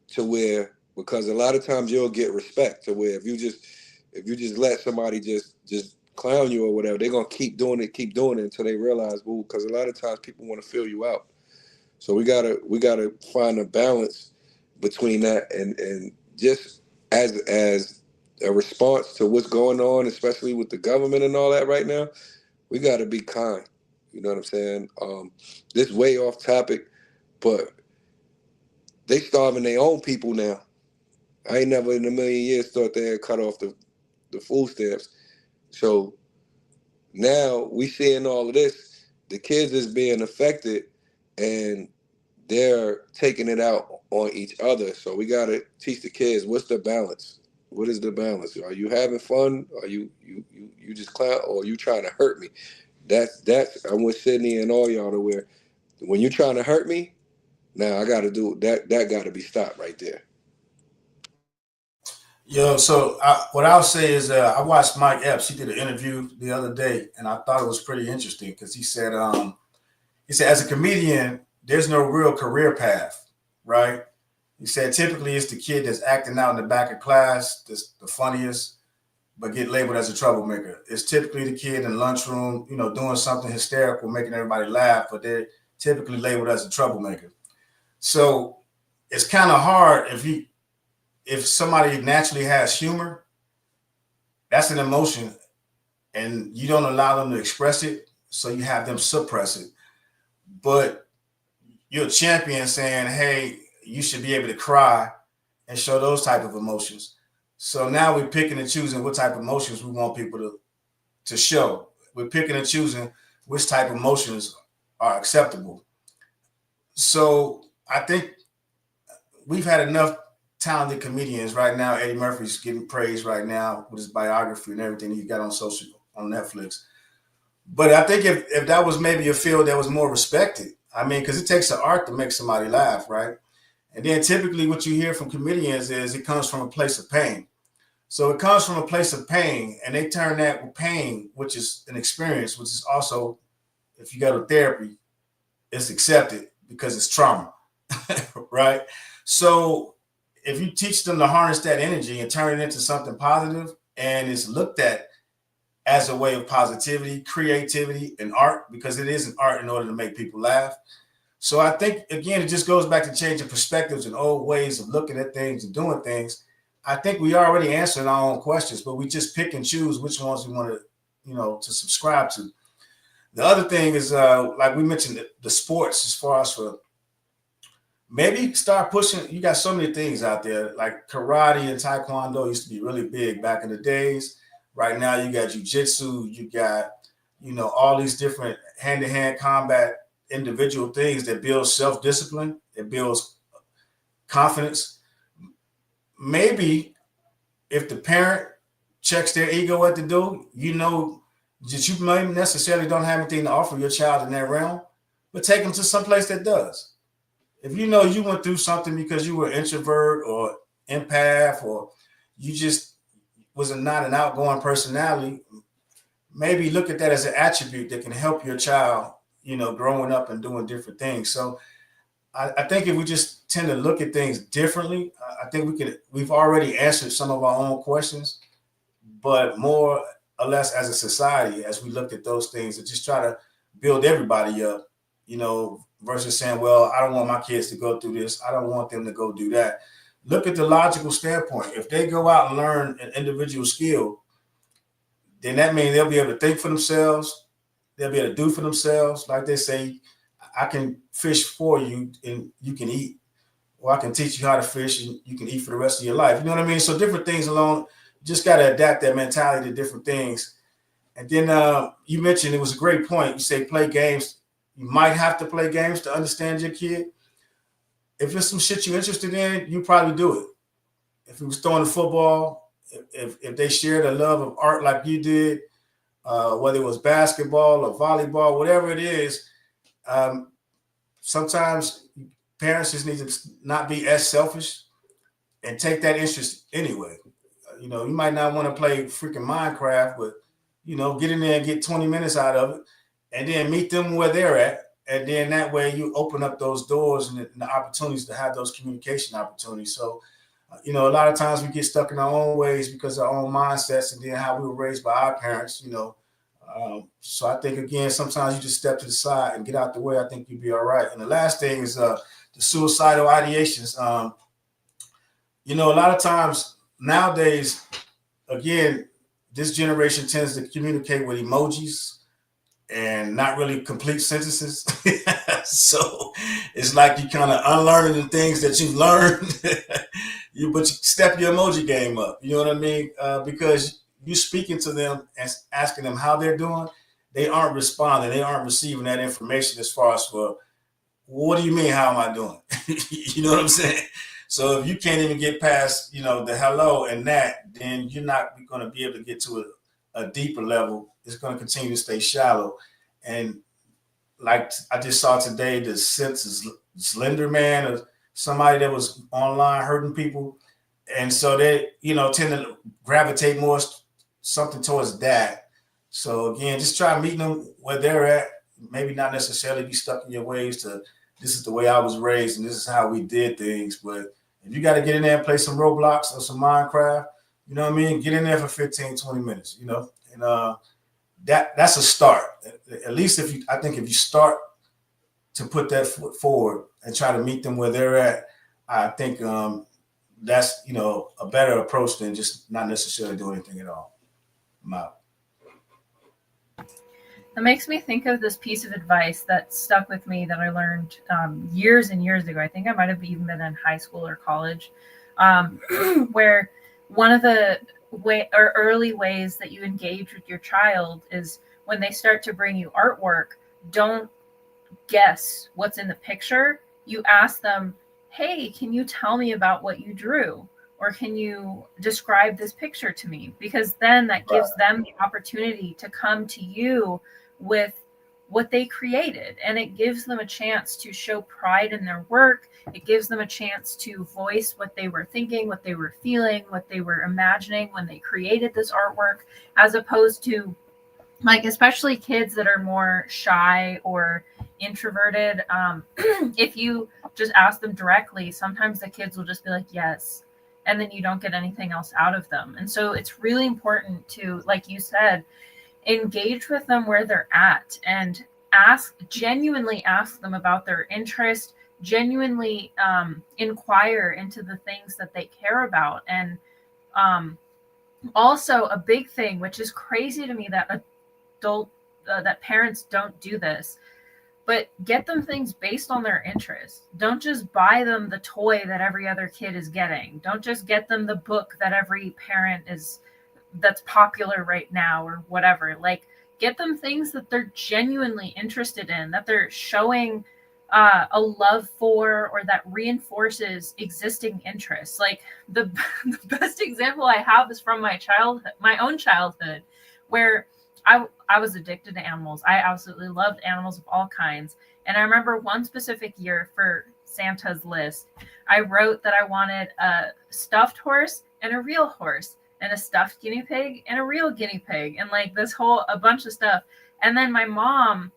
to where, because a lot of times you'll get respect to where if you just let somebody just clown you or whatever, they're gonna keep doing it until they realize, well, because a lot of times people want to fill you out. So we gotta find a balance between that and just as a response to what's going on, especially with the government and all that right now, we gotta be kind. You know what I'm saying? This way off topic, but they starving their own people now. I ain't never in a million years thought they had cut off the food stamps. So now we seeing all of this. The kids is being affected and they're taking it out on each other. So we got to teach the kids, what's the balance? What is the balance? Are you having fun? Are you just clown, or are you trying to hurt me? That's I'm with Sydney and all y'all to where when you're trying to hurt me, now I got to do that. That got to be stopped right there. Yo, so what I'll say is I watched Mike Epps. He did an interview the other day, and I thought it was pretty interesting because he said as a comedian, there's no real career path, right? He said typically it's the kid that's acting out in the back of class, that's the funniest, but get labeled as a troublemaker. It's typically the kid in the lunchroom, doing something hysterical, making everybody laugh, but they're typically labeled as a troublemaker. So it's kind of hard if somebody naturally has humor, that's an emotion, and you don't allow them to express it, so you have them suppress it. But you're a champion saying, hey, you should be able to cry and show those type of emotions. So now we're picking and choosing what type of emotions we want people to show. We're picking and choosing which type of emotions are acceptable. So I think we've had enough talented comedians right now. Eddie Murphy's getting praised right now with his biography and everything he got on Netflix. But I think if that was maybe a field that was more respected, because it takes an art to make somebody laugh, right? And then typically what you hear from comedians is it comes from a place of pain. So it comes from a place of pain, and they turn that with pain, which is an experience, which is also, if you go to therapy, it's accepted because it's trauma, right? So if you teach them to harness that energy and turn it into something positive, and it's looked at as a way of positivity, creativity, and art, because it is an art in order to make people laugh. So I think, again, it just goes back to changing perspectives and old ways of looking at things and doing things. I think we already answered our own questions, but we just pick and choose which ones we want to subscribe to. The other thing is, like we mentioned, the sports, as far as for maybe start pushing. You got so many things out there, like karate and taekwondo used to be really big back in the days. Right now, you got jiu-jitsu, you got, all these different hand-to-hand combat individual things that build self-discipline, it builds confidence. Maybe if the parent checks their ego at the door, that you may necessarily don't have anything to offer your child in that realm, but take them to some place that does. If you went through something because you were an introvert or empath, or you just was not an outgoing personality, maybe look at that as an attribute that can help your child, growing up and doing different things. So I think if we just tend to look at things differently, I think we've already answered some of our own questions, but more or less as a society, as we look at those things and just try to build everybody up, versus saying, well, I don't want my kids to go through this. I don't want them to go do that. look at the logical standpoint. If they go out and learn an individual skill, then that means they'll be able to think for themselves. They'll be able to do for themselves. Like they say, I can fish for you and you can eat. Or I can teach you how to fish and you can eat for the rest of your life. You know what I mean? So different things alone, you just got to adapt that mentality to different things. And then you mentioned, it was a great point. You say play games. You might have to play games to understand your kid. If it's some shit you're interested in, you probably do it. If it was throwing the football, if they shared a love of art like you did, whether it was basketball or volleyball, whatever it is, sometimes parents just need to not be as selfish and take that interest anyway. You know, you might not want to play freaking Minecraft, but, you know, get in there and get 20 minutes out of it and then meet them where they're at. And then that way you open up those doors and the opportunities to have those communication opportunities. So, you know, a lot of times we get stuck in our own ways because of our own mindsets and then how we were raised by our parents, you know. So I think, again, sometimes you just step to the side and get out the way. I think you'll be all right. And the last thing is the suicidal ideations. You know, a lot of times nowadays, again, this generation tends to communicate with emojis and not really complete sentences. So it's like you kind of unlearning the things that you've learned, but you step your emoji game up. You know what I mean? Because you speaking to them and asking them how they're doing, they aren't responding. They aren't receiving that information as far as for, what do you mean, how am I doing? You know what I'm saying? So if you can't even get past, you know, the hello and that, then you're not going to be able to get to a deeper level. It's going to continue to stay shallow. And like I just saw today, the Slender Man or somebody that was online hurting people. And so they, you know, tend to gravitate more something towards that. So again, just try meeting them where they're at. Maybe not necessarily be stuck in your ways to, this is the way I was raised and this is how we did things. But if you got to get in there and play some Roblox or some Minecraft, you know what I mean? Get in there for 15, 20 minutes, you know? And that's a start. At least I think if you start to put that foot forward and try to meet them where they're at, I think that's, you know, a better approach than just not necessarily doing anything at all. I'm out. That makes me think of this piece of advice that stuck with me that I learned years and years ago. I think I might have even been in high school or college, where one of the early ways that you engage with your child is when they start to bring you artwork, don't guess what's in the picture. You ask them, hey, can you tell me about what you drew? Or can you describe this picture to me? Because then that gives them the opportunity to come to you with what they created. And it gives them a chance to show pride in their work. It gives them a chance to voice what they were thinking, what they were feeling, what they were imagining when they created this artwork, as opposed to, like, especially kids that are more shy or introverted. If you just ask them directly, sometimes the kids will just be like, yes. And then you don't get anything else out of them. And so it's really important to, like you said, engage with them where they're at and genuinely ask them about their interest, genuinely inquire into the things that they care about. And also a big thing, which is crazy to me that that parents don't do this, but get them things based on their interests. Don't just buy them the toy that every other kid is getting. Don't just get them the book that every parent that's popular right now or whatever. Like, get them things that they're genuinely interested in, that they're showing a love for, or that reinforces existing interests. Like the best example I have is from my own childhood, where I was addicted to animals. I absolutely loved animals of all kinds. And I remember one specific year for Santa's list, I wrote that I wanted a stuffed horse and a real horse, and a stuffed guinea pig and a real guinea pig, and like a bunch of stuff. And then my mom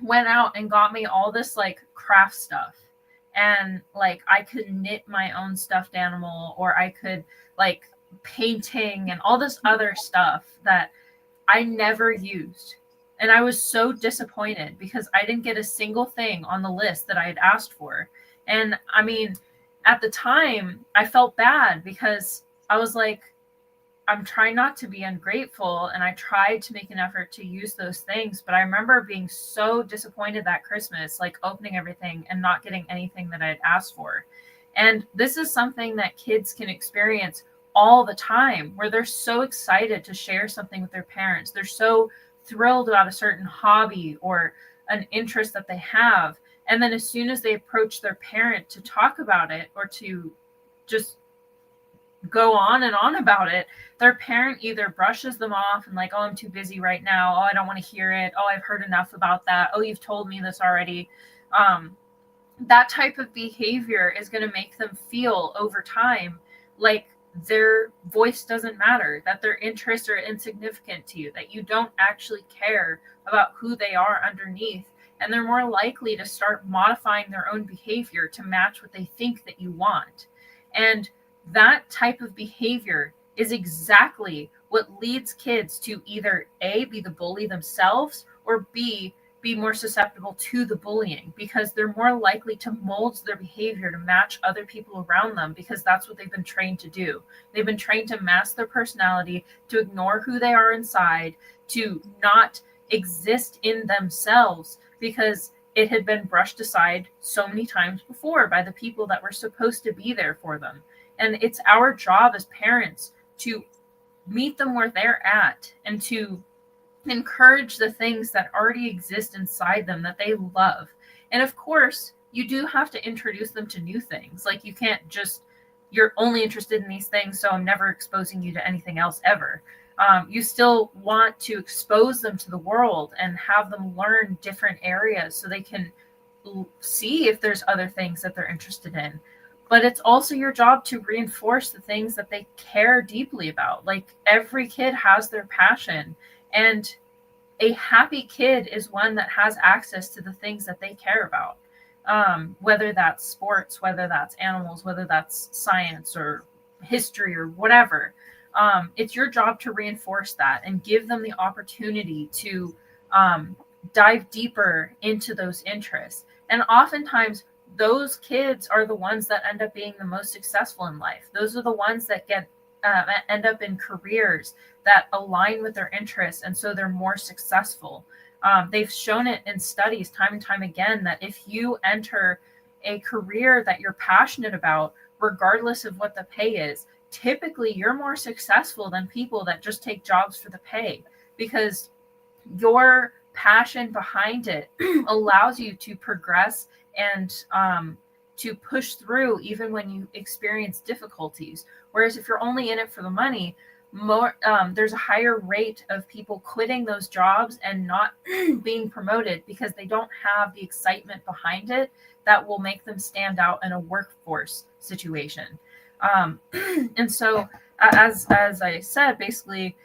went out and got me all this like craft stuff. And like I could knit my own stuffed animal, or I could like painting and all this other stuff that I never used. And I was so disappointed because I didn't get a single thing on the list that I had asked for. And I mean, at the time, I felt bad because I was like, I'm trying not to be ungrateful, and I tried to make an effort to use those things. But I remember being so disappointed that Christmas, like opening everything and not getting anything that I had asked for. And this is something that kids can experience all the time, where they're so excited to share something with their parents. They're so thrilled about a certain hobby or an interest that they have. And then as soon as they approach their parent to talk about it or to just go on and on about it, their parent either brushes them off and like, oh, I'm too busy right now. Oh, I don't want to hear it. Oh, I've heard enough about that. Oh, you've told me this already. That type of behavior is going to make them feel over time like their voice doesn't matter, that their interests are insignificant to you, that you don't actually care about who they are underneath. And they're more likely to start modifying their own behavior to match what they think that you want. And that type of behavior is exactly what leads kids to either A, be the bully themselves, or B, be more susceptible to the bullying, because they're more likely to mold their behavior to match other people around them, because that's what they've been trained to do. They've been trained to mask their personality, to ignore who they are inside, to not exist in themselves, because it had been brushed aside so many times before by the people that were supposed to be there for them. And it's our job as parents to meet them where they're at and to encourage the things that already exist inside them that they love. And of course, you do have to introduce them to new things. Like, you can't just, you're only interested in these things, so I'm never exposing you to anything else ever. You still want to expose them to the world and have them learn different areas so they can see if there's other things that they're interested in. But it's also your job to reinforce the things that they care deeply about. Like, every kid has their passion, and a happy kid is one that has access to the things that they care about. Whether that's sports, whether that's animals, whether that's science or history or whatever. It's your job to reinforce that and give them the opportunity to dive deeper into those interests. And oftentimes, those kids are the ones that end up being the most successful in life. Those are the ones that end up in careers that align with their interests, and so they're more successful. They've shown it in studies time and time again that if you enter a career that you're passionate about, regardless of what the pay is, typically you're more successful than people that just take jobs for the pay, because your passion behind it allows you to progress and to push through even when you experience difficulties. Whereas if you're only in it for the money, there's a higher rate of people quitting those jobs and not being promoted because they don't have the excitement behind it that will make them stand out in a workforce situation. And so, as I said, basically,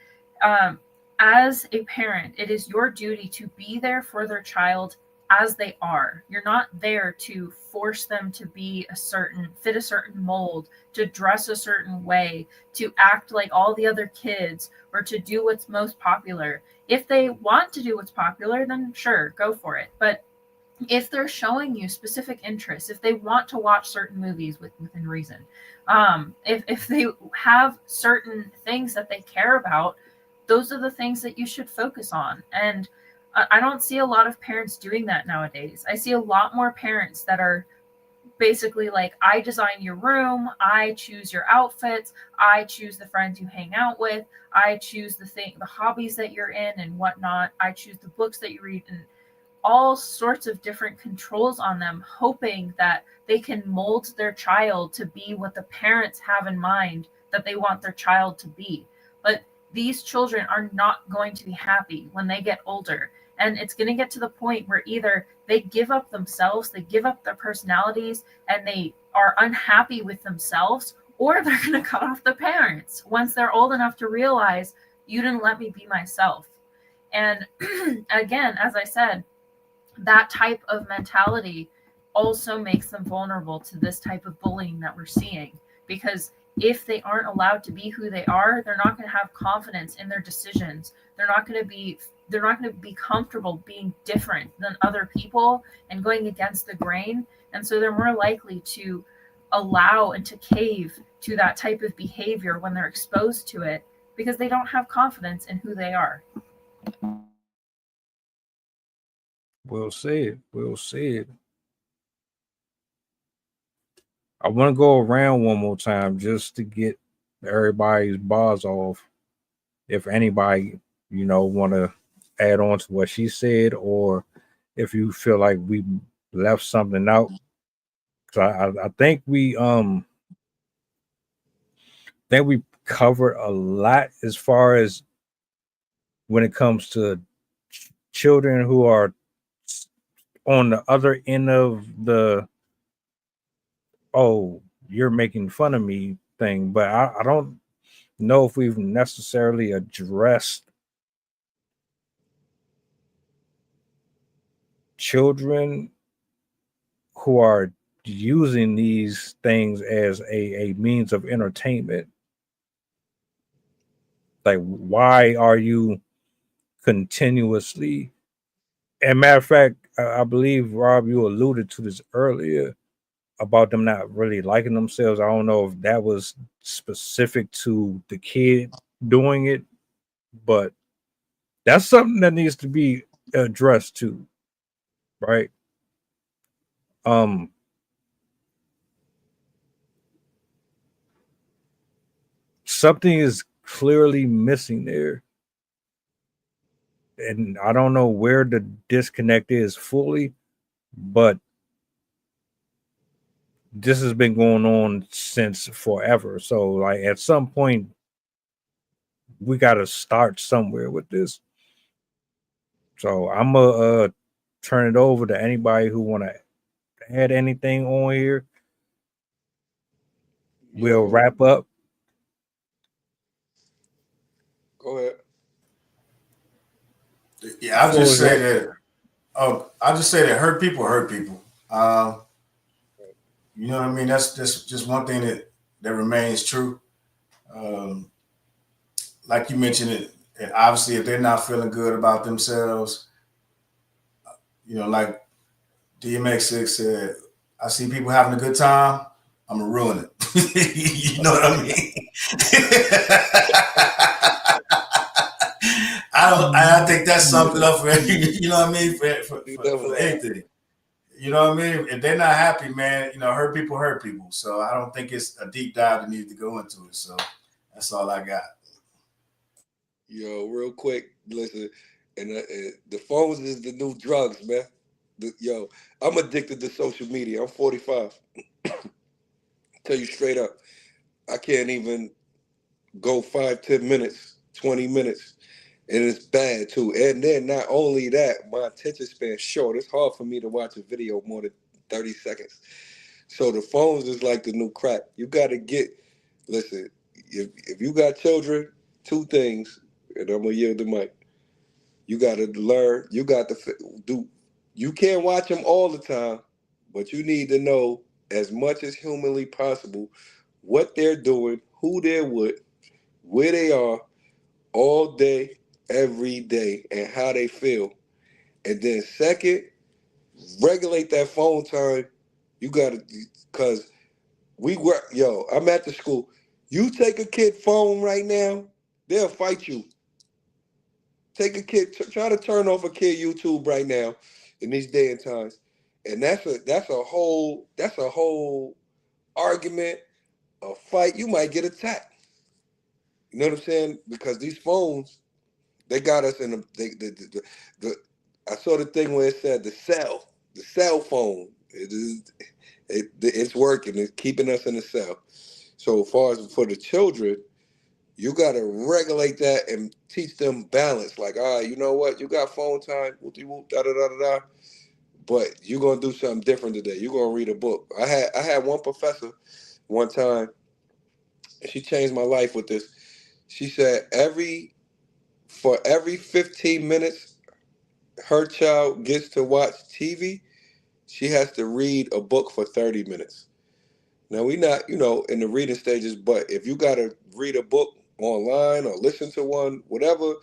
as a parent, it is your duty to be there for their child as they are. You're not there to force them to fit a certain mold, to dress a certain way, to act like all the other kids, or to do what's most popular. If they want to do what's popular, then sure, go for it. But if they're showing you specific interests, if they want to watch certain movies within reason, if they have certain things that they care about, those are the things that you should focus on. And I don't see a lot of parents doing that nowadays. I see a lot more parents that are basically like, I design your room, I choose your outfits, I choose the friends you hang out with, I choose the hobbies that you're in and whatnot, I choose the books that you read, and all sorts of different controls on them, hoping that they can mold their child to be what the parents have in mind that they want their child to be. But these children are not going to be happy when they get older. And it's going to get to the point where either they give up themselves, they give up their personalities, and they are unhappy with themselves, or they're going to cut off the parents once they're old enough to realize, you didn't let me be myself. And again, as I said, that type of mentality also makes them vulnerable to this type of bullying that we're seeing, because if they aren't allowed to be who they are, they're not going to have confidence in their decisions. They're not going to be comfortable being different than other people and going against the grain. And so they're more likely to allow and to cave to that type of behavior when they're exposed to it, because they don't have confidence in who they are. We'll see it. We'll see it. I want to go around one more time just to get everybody's bars off. If anybody, want to add on to what she said, or if you feel like we left something out. Because I think we covered a lot as far as when it comes to children who are on the other end of the you're making fun of me thing, but I don't know if we've necessarily addressed children who are using these things as a means of entertainment. Like, why are you continuously? And matter of fact, I believe, Rob, you alluded to this earlier about them not really liking themselves. I don't know if that was specific to the kid doing it, but that's something that needs to be addressed too, right? Something is clearly missing there, and I don't know where the disconnect is fully, but this has been going on since forever. So, like, at some point, we got to start somewhere with this. So I'm gonna turn it over to anybody who want to add anything on here. We'll wrap up. Go ahead. Yeah, I'll just say that. I'll just say that hurt people hurt people. You know what I mean? That's just one thing that remains true. Like you mentioned it, and obviously if they're not feeling good about themselves, like DMX6 said, I see people having a good time, I'm gonna ruin it. You know what I mean? I think that's something up for you know what I mean, for anything. You know what I mean? If they're not happy, man, hurt people. So I don't think it's a deep dive that needs to go into it. So that's all I got. Yo, real quick, listen, and the phones is the new drugs, man. Yo, I'm addicted to social media. I'm 45. Tell you straight up, I can't even go 5, 10 minutes, 20 minutes, and it's bad too. And then not only that, my attention span short. It's hard for me to watch a video more than 30 seconds. So the phones is like the new crack. You got to listen, if you got children, two things, and I'm going to yield the mic. You got to learn, you can't watch them all the time, but you need to know as much as humanly possible what they're doing, who they're with, where they are all day, every day, and how they feel. And then second, regulate that phone time. You got to, because I'm at the school. You take a kid phone right now, they'll fight you. Take a kid, try to turn off a kid YouTube right now in these day and times. And that's a whole argument, a fight. You might get attacked. You know what I'm saying? Because these phones, they got us in I saw the thing where it said the cell phone. It's working. It's keeping us in the cell. So as far as for the children, you got to regulate that and teach them balance. Like, all right, you know what? You got phone time, whoop-de-whoop, da-da-da-da-da. But you're going to do something different today. You're going to read a book. I had one professor one time, and she changed my life with this. She said for every 15 minutes her child gets to watch TV, she has to read a book for 30 minutes. Now, we not, in the reading stages, but if you got to read a book online or listen to one, whatever,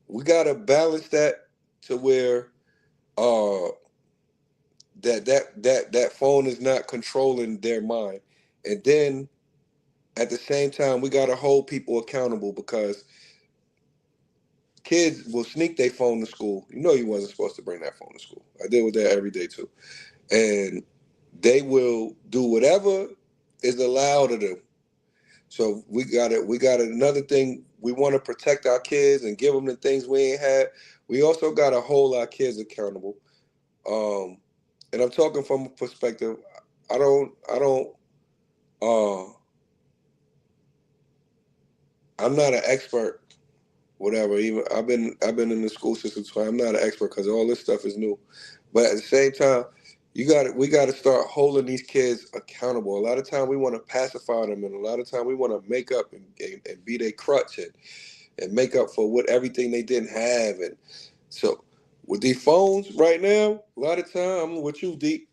we got to balance that to where that phone is not controlling their mind. And then at the same time, we got to hold people accountable, because kids will sneak their phone to school. You know, you wasn't supposed to bring that phone to school. I deal with that every day too. And they will do whatever is allowed of them. So we got another thing. We want to protect our kids and give them the things we ain't had. We also got to hold our kids accountable. And I'm talking from a perspective. I don't. I'm not an expert. Whatever. Even I've been in the school system, so I'm not an expert because all this stuff is new. But at the same time, we got to start holding these kids accountable. A lot of time we want to pacify them, and a lot of time we want to make up and be their crutch and make up for what everything they didn't have. And so with these phones right now, a lot of time I'm with you, Deep.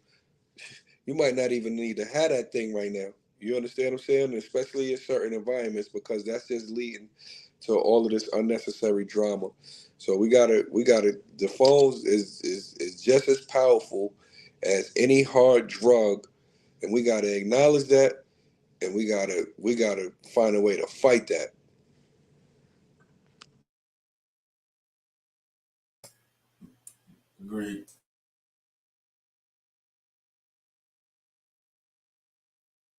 You might not even need to have that thing right now. You understand what I'm saying? Especially in certain environments, because that's just leading to all of this unnecessary drama. So we gotta the phones is just as powerful as any hard drug, and we gotta acknowledge that, and we gotta find a way to fight that. Agreed.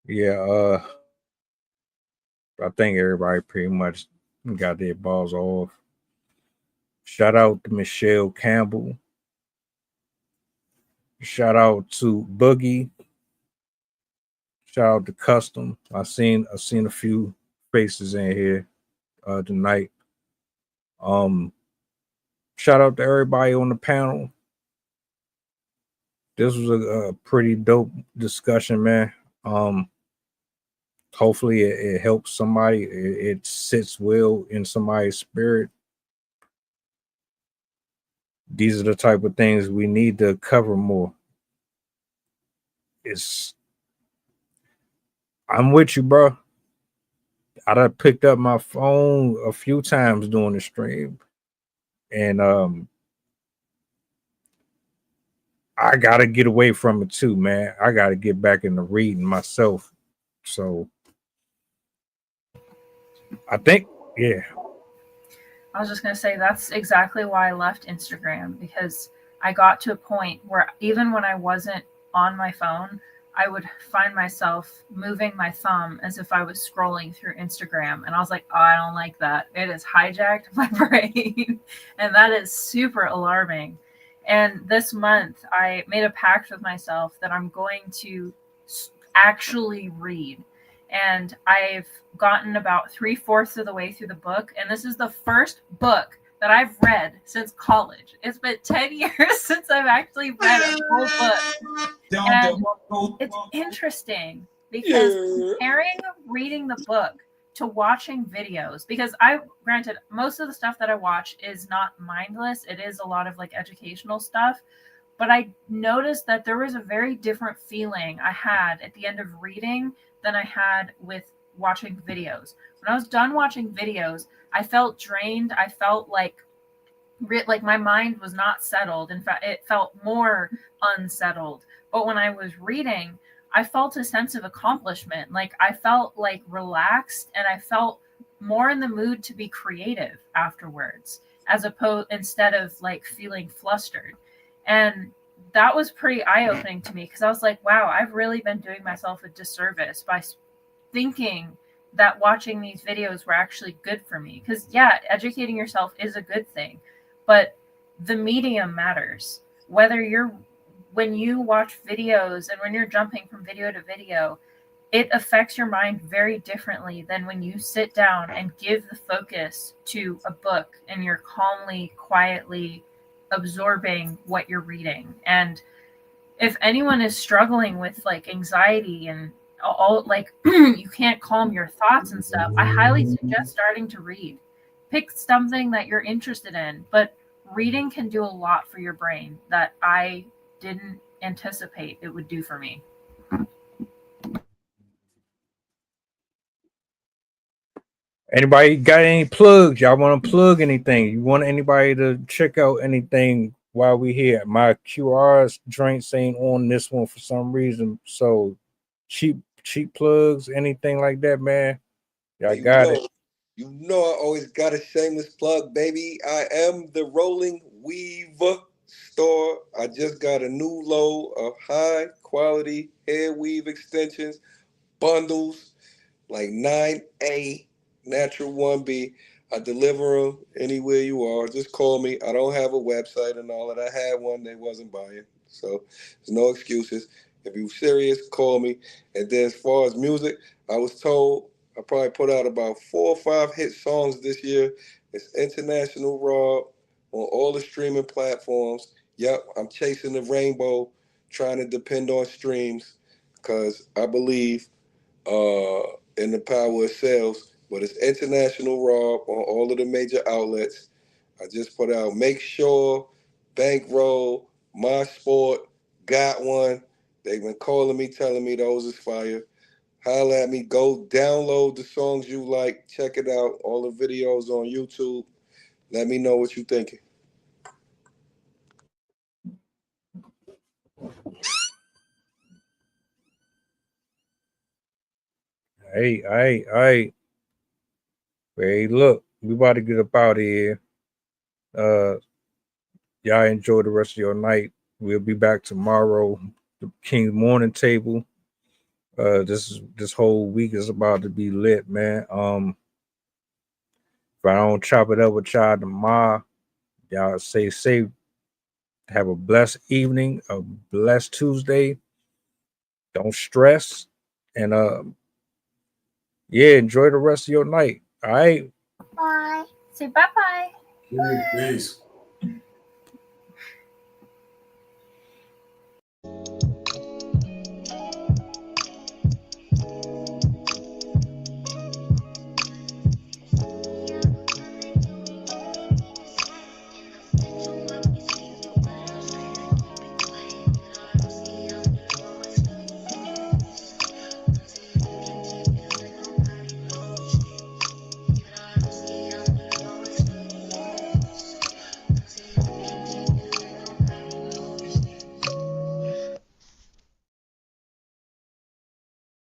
Yeah, I think everybody pretty much got their balls off. Shout out to Michelle Campbell. Shout out to Boogie. Shout out to Custom. I've seen a few faces in here tonight. Shout out to everybody on the panel. This was a pretty dope discussion, man. Hopefully it helps somebody. It sits well in somebody's spirit. These are the type of things we need to cover more. I'm with you, bro. I done picked up my phone a few times during the stream, and I gotta get away from it too, man. I gotta get back into reading myself. So I think, yeah. I was just going to say that's exactly why I left Instagram, because I got to a point where even when I wasn't on my phone, I would find myself moving my thumb as if I was scrolling through Instagram. And I was like, oh, I don't like that. It has hijacked my brain. And that is super alarming. And this month, I made a pact with myself that I'm going to actually read. And I've gotten about 3/4 of the way through the book. And this is the first book that I've read since college. It's been 10 years since I've actually read a whole book. And it's interesting because comparing reading the book to watching videos, because granted, most of the stuff that I watch is not mindless. It is a lot of like educational stuff. But I noticed that there was a very different feeling I had at the end of reading than I had with watching videos. When I was done watching videos, I felt drained. I felt like my mind was not settled. In fact, it felt more unsettled. But when I was reading, I felt a sense of accomplishment. Like I felt like relaxed, and I felt more in the mood to be creative afterwards, instead of like feeling flustered. And that was pretty eye-opening to me, because I was like, wow, I've really been doing myself a disservice by thinking that watching these videos were actually good for me. Because yeah, educating yourself is a good thing, but the medium matters. When you watch videos and when you're jumping from video to video, it affects your mind very differently than when you sit down and give the focus to a book and you're calmly, quietly absorbing what you're reading. And if anyone is struggling with like anxiety and all like you can't calm your thoughts and stuff, I highly suggest starting to read. Pick something that you're interested in, but reading can do a lot for your brain that I didn't anticipate it would do for me. Anybody got any plugs? Y'all want to plug anything? You want anybody to check out anything while we here. My QR's drinks ain't on this one for some reason. So cheap plugs, anything like that, man. Y'all You got it. know, you know, I always got a shameless plug, baby. I am the Rolling Weave store. I just got a new load of high quality hair weave extensions, bundles, like 9A, natural 1B. I deliver them anywhere you are. Just call me. I don't have a website and all that. I had one, they wasn't buying. So there's no excuses. If you're serious, call me. And then as far as music, I was told I probably put out about 4 or 5 hit songs this year. It's International Rob on all the streaming platforms. Yep, I'm chasing the rainbow, trying to depend on streams because I believe in the power of sales, but it's International Rob on all of the major outlets. I just put out Make Sure, Bankroll, My Sport, Got One. They've been calling me, telling me those is fire. Holla at me, go download the songs you like, check it out, all the videos on YouTube. Let me know what you're thinking. Hey. Hey, look, we about to get up out of here. Y'all enjoy the rest of your night. We'll be back tomorrow. The King's Morning Table. This whole week is about to be lit, man. If I don't chop it up with y'all tomorrow, y'all stay safe. Have a blessed evening, a blessed Tuesday. Don't stress. And yeah, enjoy the rest of your night. All right. Bye. Say bye-bye. Peace.